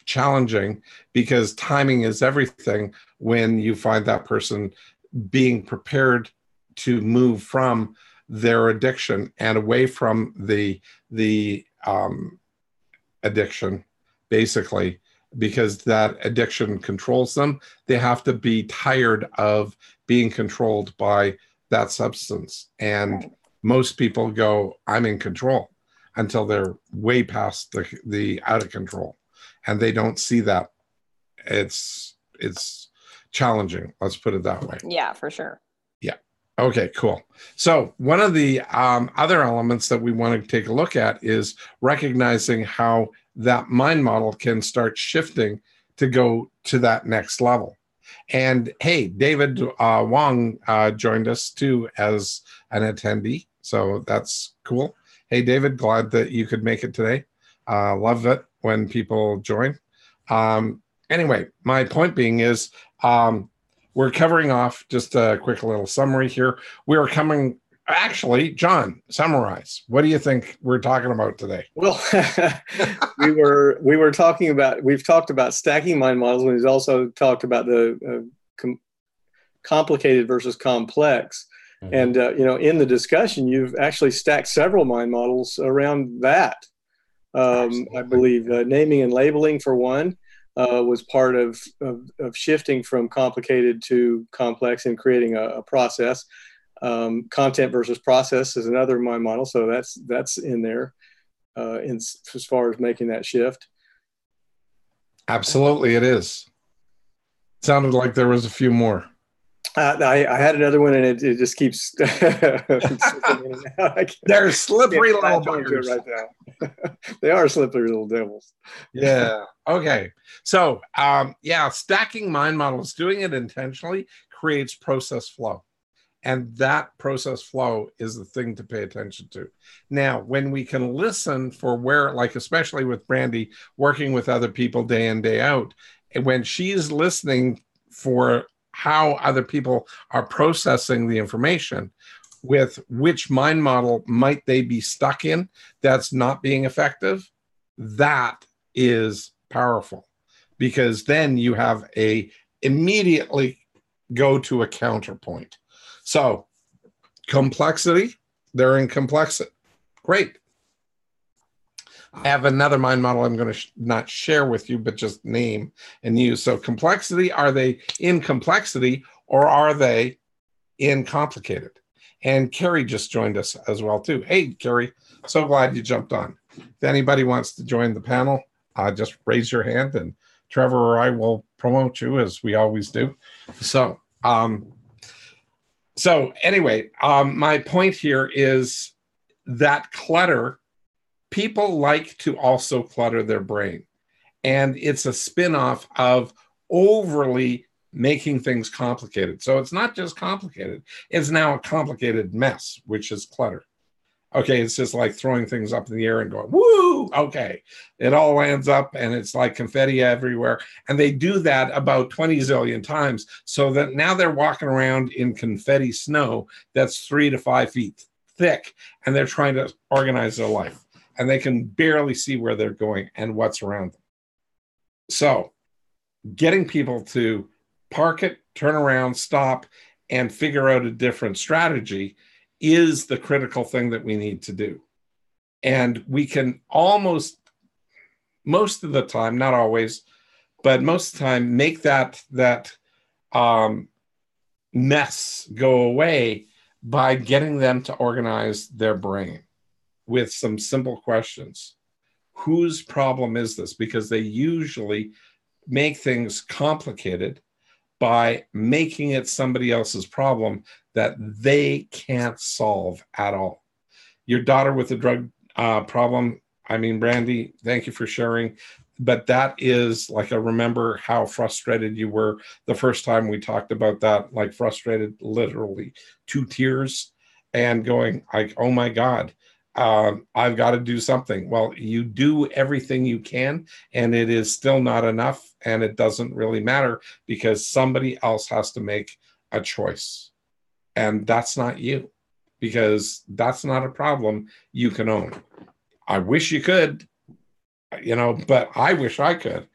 challenging because timing is everything when you find that person being prepared to move from their addiction and away from the addiction, basically, because that addiction controls them. They have to be tired of being controlled by that substance. And most people go, I'm in control, until they're way past the out of control. And they don't see that. It's challenging. Let's put it that way. Yeah, for sure. Yeah. Okay, cool. So one of the other elements that we want to take a look at is recognizing how that mind model can start shifting to go to that next level. And hey, David Wong joined us too as an attendee. So that's cool. Hey, David, glad that you could make it today. Love it when people join. Anyway, my point being is we're covering off just a quick little summary here. We are coming, actually, John, summarize. What do you think we're talking about today? Well, we've talked about stacking mind models, and we've also talked about the complicated versus complex. Mm-hmm. And, in the discussion, you've actually stacked several mind models around that. I believe naming and labeling, for one, was part of shifting from complicated to complex and creating a process. Content versus process is another mind model, so that's in there as far as making that shift. Absolutely, it is. Sounded like there was a few more. I had another one, and it just keeps. They're slippery little buggers right now. They are slippery little devils. Yeah. Okay. So, stacking mind models, doing it intentionally, creates process flow, and that process flow is the thing to pay attention to. Now, when we can listen for where, like especially with Brandy working with other people day in, day out, and when she's listening for how other people are processing the information, with which mind model might they be stuck in that's not being effective, that is powerful, because then you have immediately go to a counterpoint. So complexity, they're in complexity. Great. I have another mind model I'm going to not share with you, but just name and use. So complexity, are they in complexity or are they in complicated? And Carrie just joined us as well too. Hey, Carrie, so glad you jumped on. If anybody wants to join the panel, just raise your hand and Trevor or I will promote you as we always do. So anyway, my point here is that clutter, people like to also clutter their brain. And it's a spin-off of overly making things complicated. So it's not just complicated. It's now a complicated mess, which is clutter. Okay, it's just like throwing things up in the air and going, woo, okay. It all lands up and it's like confetti everywhere. And they do that about 20 zillion times, so that now they're walking around in confetti snow that's 3 to 5 feet thick, and they're trying to organize their life. And they can barely see where they're going and what's around them. So getting people to park it, turn around, stop, and figure out a different strategy is the critical thing that we need to do. And we can almost, most of the time, not always, but most of the time, make that mess go away by getting them to organize their brain with some simple questions. Whose problem is this? Because they usually make things complicated by making it somebody else's problem that they can't solve at all. Your daughter with the drug problem, I mean, Brandy, thank you for sharing. But that is like, I remember how frustrated you were the first time we talked about that, like frustrated, literally 2 tears and going like, oh my God, I've got to do something. Well, you do everything you can, and it is still not enough. And it doesn't really matter, because somebody else has to make a choice. And that's not you, because that's not a problem you can own. I wish you could, but I wish I could.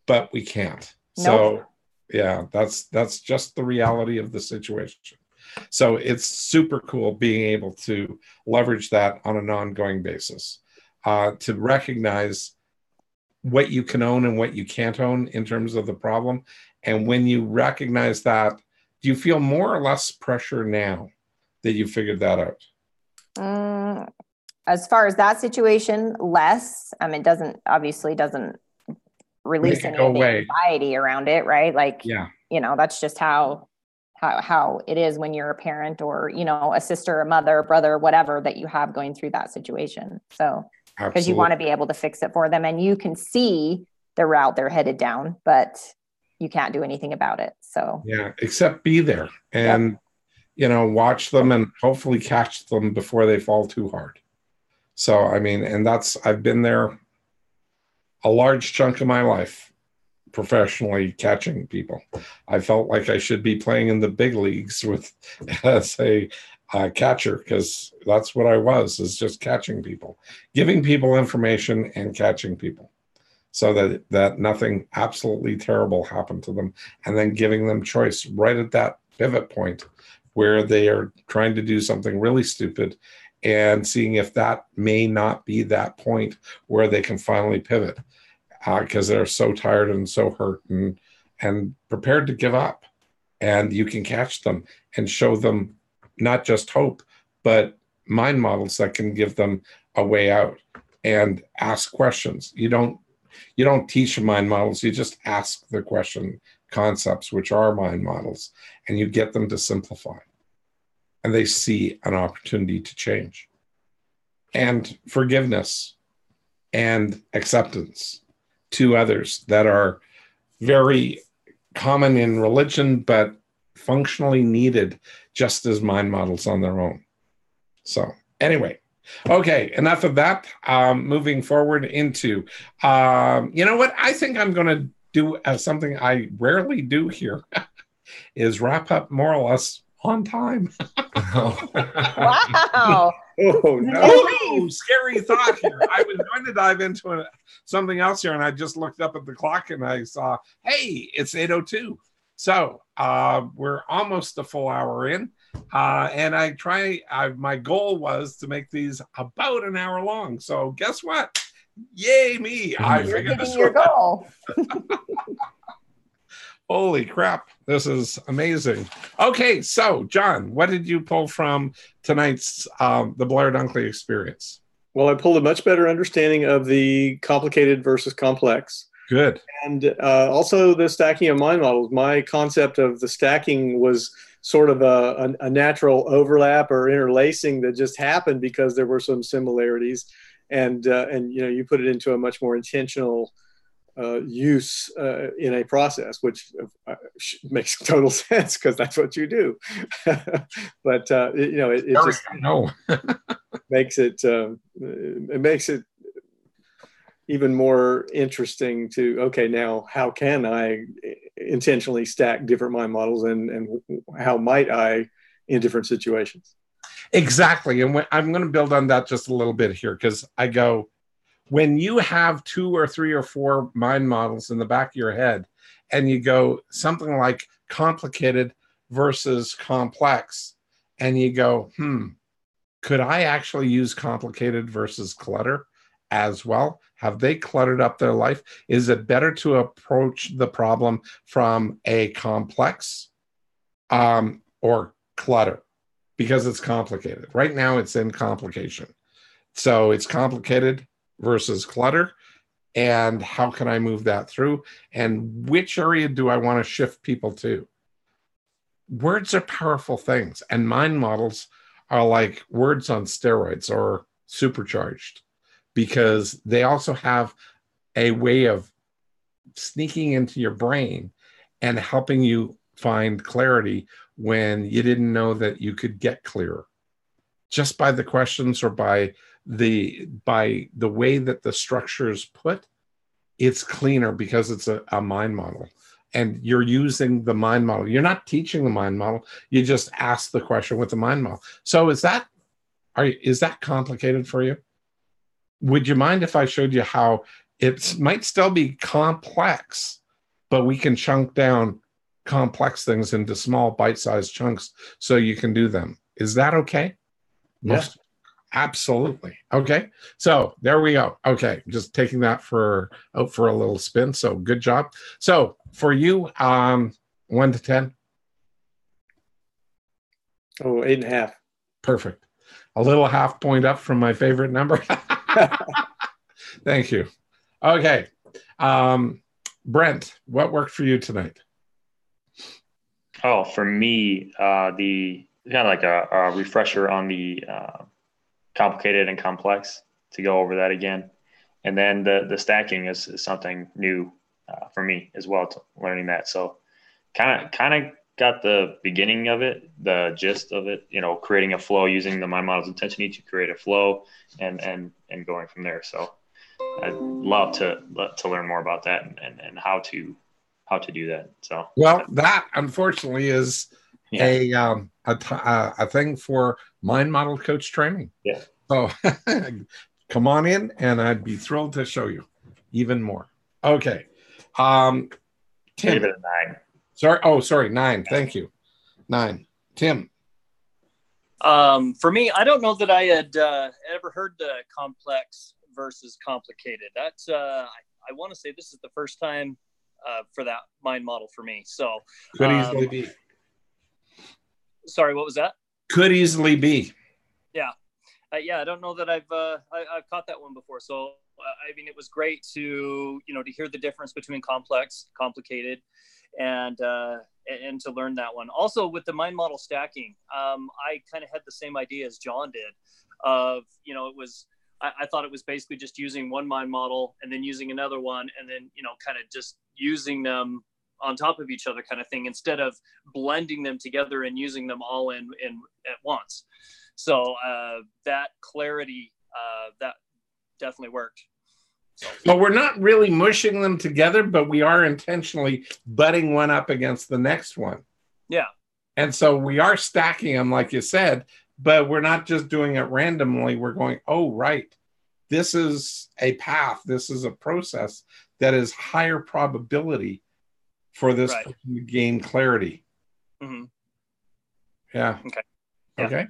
but we can't. Nope. So yeah, that's just the reality of the situation. So it's super cool being able to leverage that on an ongoing basis, to recognize what you can own and what you can't own in terms of the problem. And when you recognize that, do you feel more or less pressure now that you figured that out? As far as that situation, less. I mean, obviously doesn't release any of the anxiety around it, right? Like, yeah, that's just how it is when you're a parent or, a sister, a mother, a brother, whatever that you have going through that situation. So, because you want to be able to fix it for them, and you can see the route they're headed down, but you can't do anything about it. So yeah, except be there and, watch them and hopefully catch them before they fall too hard. So, I mean, and I've been there a large chunk of my life, professionally catching people. I felt like I should be playing in the big leagues as a catcher, because that's what I was, is just catching people, giving people information and catching people so that nothing absolutely terrible happened to them, and then giving them choice right at that pivot point where they are trying to do something really stupid, and seeing if that may not be that point where they can finally pivot, because they're so tired and so hurt and prepared to give up. And you can catch them and show them not just hope, but mind models that can give them a way out, and ask questions. You don't teach mind models, you just ask the question concepts, which are mind models, and you get them to simplify. And they see an opportunity to change. And forgiveness and acceptance to others that are very common in religion, but functionally needed just as mind models on their own. So anyway, okay, enough of that. Moving forward into, you know what? I think I'm going to do something I rarely do here, is wrap up more or less on time. Wow. Oh, no. Oh, scary thought here. I was going to dive into something else here, and I just looked up at the clock and I saw, hey, it's 8:02. So we're almost a full hour in. And my goal was to make these about an hour long. So guess what? Yay me. I figured this your goal. Holy crap. This is amazing. Okay. So John, what did you pull from tonight's, the Blair Dunkley experience? Well, I pulled a much better understanding of the complicated versus complex. Good. And also the stacking of mind models. My concept of the stacking was sort of a natural overlap or interlacing that just happened because there were some similarities. And you put it into a much more intentional use in a process, which makes total sense because that's what you do. But it just makes it even more interesting to, okay, now how can I intentionally stack different mind models, and how might I in different situations? Exactly. And I'm going to build on that just a little bit here, because I go, when you have 2 or 3 or 4 mind models in the back of your head, and you go something like complicated versus complex, and you go, could I actually use complicated versus clutter as well? Have they cluttered up their life? Is it better to approach the problem from a complex or clutter? Because it's complicated. Right now it's in complication. So it's complicated versus clutter. And how can I move that through? And which area do I want to shift people to? Words are powerful things. And mind models are like words on steroids or supercharged, because they also have a way of sneaking into your brain and helping you find clarity when you didn't know that you could get clearer, just by the questions or by the way that the structure is put. It's cleaner because it's a mind model, and you're using the mind model. You're not teaching the mind model. You just ask the question with the mind model. So is that complicated for you? Would you mind if I showed you how It might still be complex, but we can chunk down complex things into small bite-sized chunks so you can do them. Is that okay? Yes. Absolutely. Okay. So there we go. Okay. Just taking that out for a little spin. So good job. So for you, 1 to 10. Oh, 8.5. Perfect. A little half point up from my favorite number. Thank you. Okay. Brent, what worked for you tonight? Oh, for me, the kind of like a refresher on the complicated and complex, to go over that again. And then the stacking is something new for me as well, to learning that. So kind of got the beginning of it, the gist of it, creating a flow using the mind model's intensity to create a flow and going from there. So I'd love to learn more about that and how to do that. So well, that unfortunately is a thing for mind model coach training. Yeah. So come on in, and I'd be thrilled to show you even more. Okay. Tim. Give it a 9. Sorry, 9. Thank you. 9. Tim. For me, I don't know that I had ever heard the complex versus complicated. That's I want to say this is the first time for that mind model for me. So could easily be. Sorry, what was that? Could easily be. Yeah. I don't know that I've caught that one before. So I mean, it was great to to hear the difference between complex, complicated, and to learn that one. Also with the mind model stacking, I kind of had the same idea as John did. Of it was I thought it was basically just using one mind model and then using another one, and then kind of just using them on top of each other, kind of thing, instead of blending them together and using them all in at once. So that clarity, that definitely worked. So. Well, we're not really mushing them together, but we are intentionally butting one up against the next one. Yeah. And so we are stacking them, like you said, but we're not just doing it randomly. We're going, oh, right. This is a path. This is a process that is higher probability for this person to gain clarity. Mm-hmm. Yeah. Okay. Yeah. Okay.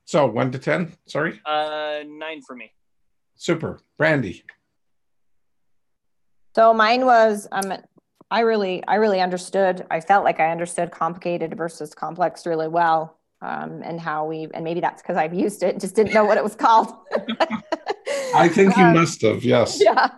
So 1 to 10, sorry? 9 for me. Super. Brandy. So mine was, I really understood. I felt like I understood complicated versus complex really well. And maybe that's because I've used it, just didn't know what it was called. I think you must have, yes. Yeah.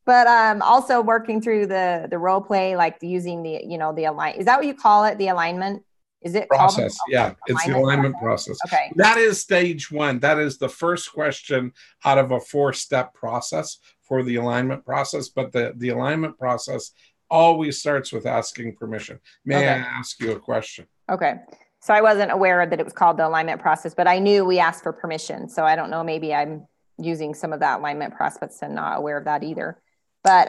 But also working through the role play, like using the align. Is that what you call it? The alignment? Is it process? Called yeah, it's the alignment process. Okay. That is stage 1. That is the first question out of a 4-step process for the alignment process. But the alignment process always starts with asking permission. May I ask you a question? Okay. So I wasn't aware that it was called the alignment process, but I knew we asked for permission. So I don't know, maybe I'm using some of that alignment process and not aware of that either. But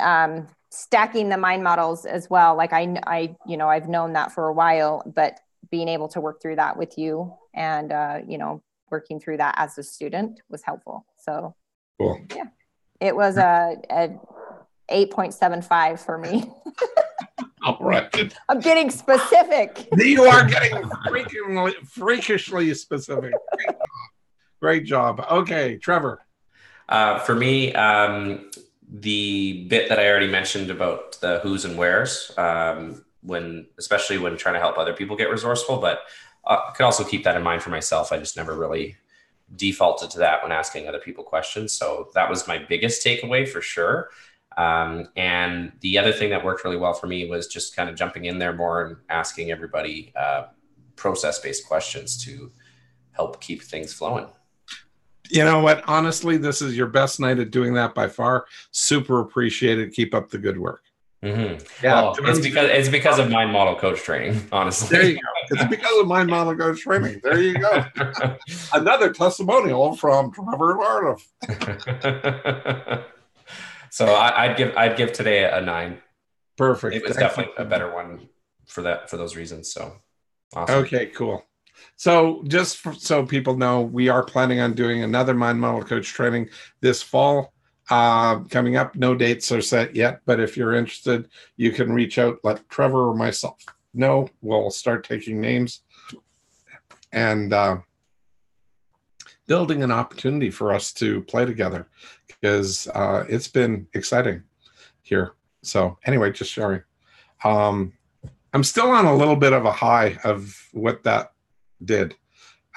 stacking the mind models as well, like I've known that for a while, but being able to work through that with you and working through that as a student was helpful. So cool. Yeah, it was a 8.75 for me. All right. I'm getting specific. You are getting freakishly specific. Great job. Okay, Trevor. For me, the bit that I already mentioned about the who's and where's, especially when trying to help other people get resourceful, but I could also keep that in mind for myself. I just never really defaulted to that when asking other people questions. So that was my biggest takeaway for sure. And the other thing that worked really well for me was just kind of jumping in there more and asking everybody process-based questions to help keep things flowing. You know what? Honestly, this is your best night at doing that by far. Super appreciated. Keep up the good work. Mm-hmm. Yeah, well, it's because of mind model coach training. Honestly, there you go. It's because of mind model coach training. There you go. Another testimonial from Trevor Lardiff. So I'd give today a 9. Perfect. It was definitely a better one for those reasons. So awesome. Okay, cool. So just so people know, we are planning on doing another mind model coach training this fall. coming up. No dates are set yet, but if you're interested, you can reach out, let Trevor or myself know. We'll start taking names and building an opportunity for us to play together, because it's been exciting here. So anyway, just sharing. I'm still on a little bit of a high of what that did.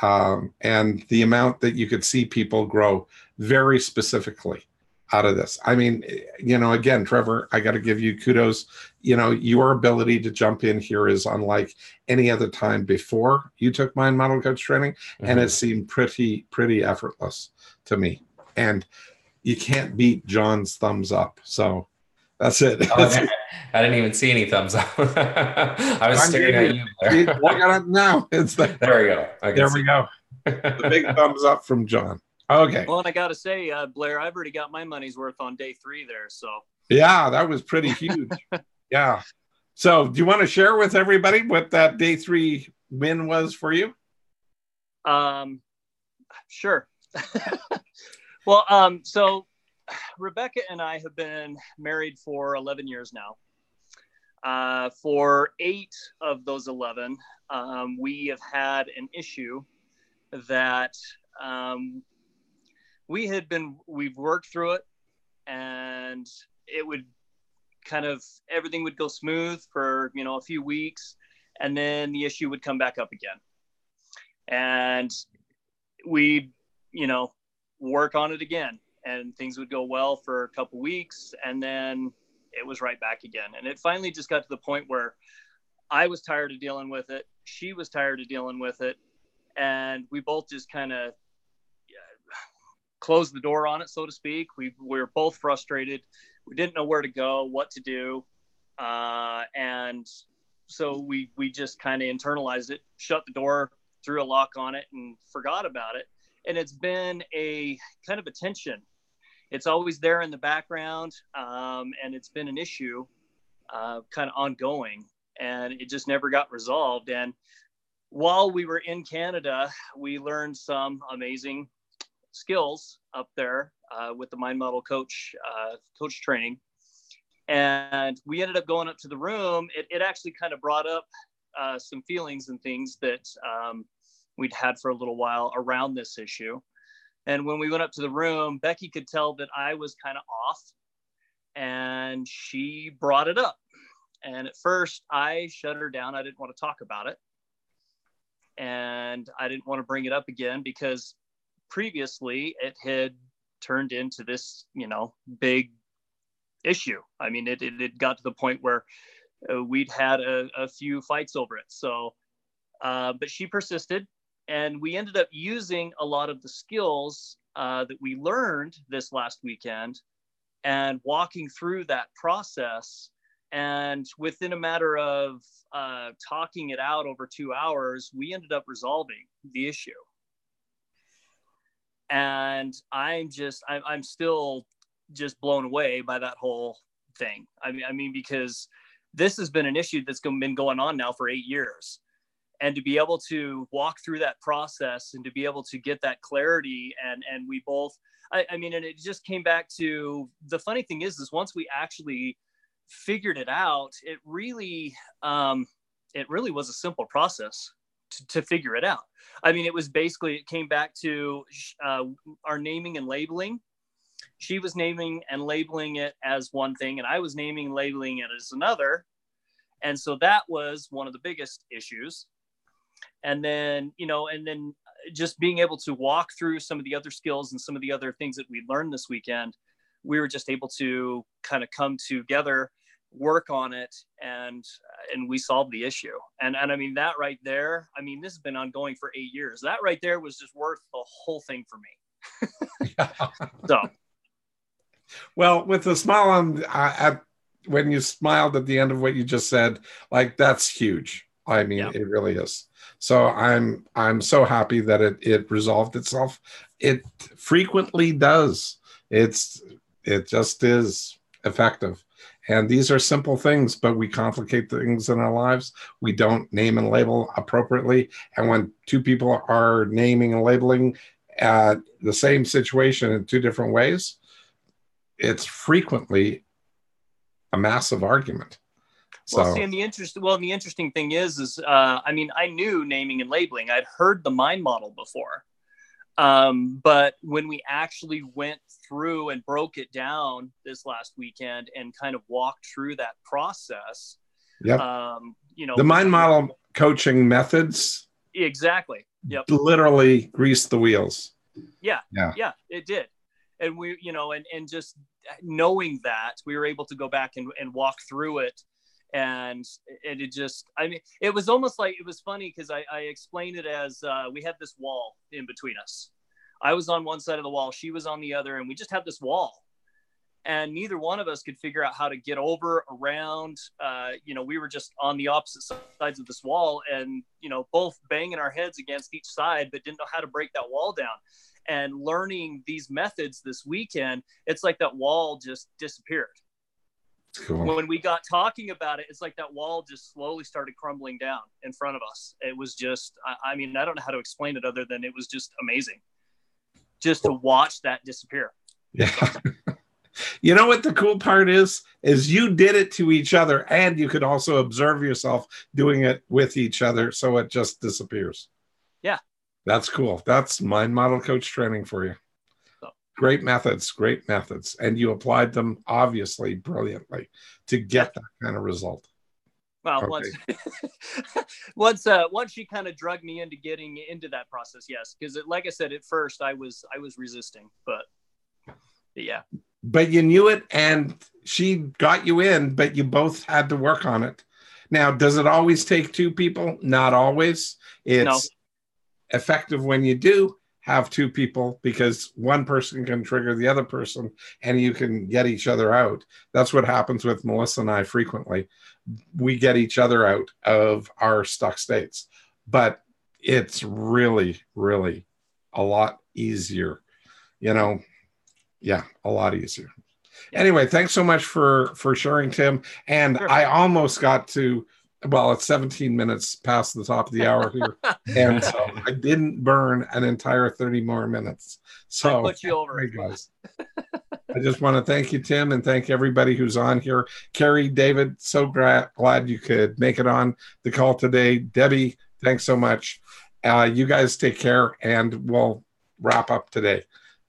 And the amount that you could see people grow very specifically out of this. I mean, again, Trevor, I got to give you kudos. Your ability to jump in here is unlike any other time before you took Mind Model Coach training. Mm-hmm. And it seemed pretty effortless to me. And you can't beat John's thumbs up. So that's it. Oh, I didn't even see any thumbs up. I was staring at you. I got it now. There we go. There we go. The big thumbs up from John. Okay. Well, and I got to say, Blair, I've already got my money's worth on day 3 there. So yeah, that was pretty huge. Yeah. So do you want to share with everybody what that day 3 win was for you? Sure. Well, so Rebecca and I have been married for 11 years now. For 8 of those 11, we have had an issue that we've worked through it, and it would everything would go smooth for, a few weeks, and then the issue would come back up again. And we'd, work on it again, and things would go well for a couple weeks, and then it was right back again. And it finally just got to the point where I was tired of dealing with it. She was tired of dealing with it. And we both just kind of closed the door on it, so to speak. We were both frustrated. We didn't know where to go, what to do. And so we just kind of internalized it, shut the door, threw a lock on it, and forgot about it. And it's been a kind of a tension. It's always there in the background, and it's been an issue kind of ongoing, and it just never got resolved. And while we were in Canada, we learned some amazing skills up there with the Mind Model Coach training. And we ended up going up to the room. It actually kind of brought up some feelings and things that we'd had for a little while around this issue. And when we went up to the room, Becky could tell that I was kind of off, and she brought it up. And at first I shut her down. I didn't want to talk about it. And I didn't want to bring it up again, because previously it had turned into this, big issue. I mean, it got to the point where we'd had a few fights over it. So, but she persisted. And we ended up using a lot of the skills that we learned this last weekend and walking through that process. And within a matter of talking it out over 2 hours, we ended up resolving the issue. And I'm still just blown away by that whole thing. I mean, because this has been an issue that's been going on now for 8 years. And to be able to walk through that process and to be able to get that clarity, and we both, and it just came back to, the funny thing is once we actually figured it out, it really was a simple process to figure it out. I mean, it came back to our naming and labeling. She was naming and labeling it as one thing, and I was naming and labeling it as another. And so that was one of the biggest issues. And then, just being able to walk through some of the other skills and some of the other things that we learned this weekend, we were just able to kind of come together, work on it, and we solved the issue. And I mean, that right there, this has been ongoing for 8 years. That right there was just worth the whole thing for me. So. Well, with a smile on, when you smiled at the end of what you just said, like, that's huge. I mean, yeah. It really is. So I'm so happy that it resolved itself. It frequently does. It just is effective. And these are simple things, but we complicate things in our lives. We don't name and label appropriately. And when 2 people are naming and labeling the same situation in 2 different ways, it's frequently a massive argument. So, well, see, and the interesting thing is I mean, I knew naming and labeling. I'd heard the mind model before. But when we actually went through and broke it down this last weekend and kind of walked through that process, you know, the mind model coaching methods. Exactly. Yep. Literally greased the wheels. Yeah, it did. And we, you know, and just knowing that, we were able to go back and walk through it. And it just, I mean, it was almost like, it was funny because I explained it as we had this wall in between us. I was on one side of the wall, she was on the other, and we just had this wall. And neither one of us could figure out how to get over, around. You know, we were just on the opposite sides of this wall and, you know, both banging our heads against each side, but didn't know how to break that wall down. And learning these methods this weekend, it's like that wall just disappeared. Cool. When we got talking about it, it's like that wall just slowly started crumbling down in front of us. It was just, I mean, I don't know how to explain it other than it was just amazing just to watch that disappear. Yeah. You know what the cool part is you did it to each other, and you could also observe yourself doing it with each other. So it just disappears. Yeah. That's cool. That's mind model coach training for you. Great methods. And you applied them obviously brilliantly to get that kind of result. Well, okay. once she kind of drugged me into getting into that process. Yes. Because like I said, at first I was resisting, but yeah. But you knew it and she got you in, but you both had to work on it. Now, does it always take two people? Not always. It's effective when you do have two people, because one person can trigger the other person and you can get each other out. That's what happens with Melissa and I frequently. We get each other out of our stuck states, but it's really, really a lot easier, you know. Yeah, a lot easier. Anyway, thanks so much for sharing, Tim. And sure. I almost got to, well, it's 17 minutes past the top of the hour here. And so I didn't burn an entire 30 more minutes. So I put you over. Hey, guys. I just want to thank you, Tim, and thank everybody who's on here. Carrie, David, so glad you could make it on the call today. Debbie, thanks so much. You guys take care, and we'll wrap up today.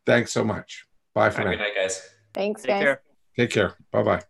Thanks so much. Bye for now. Good night, guys. Thanks, guys. Take care. Take care. Bye-bye.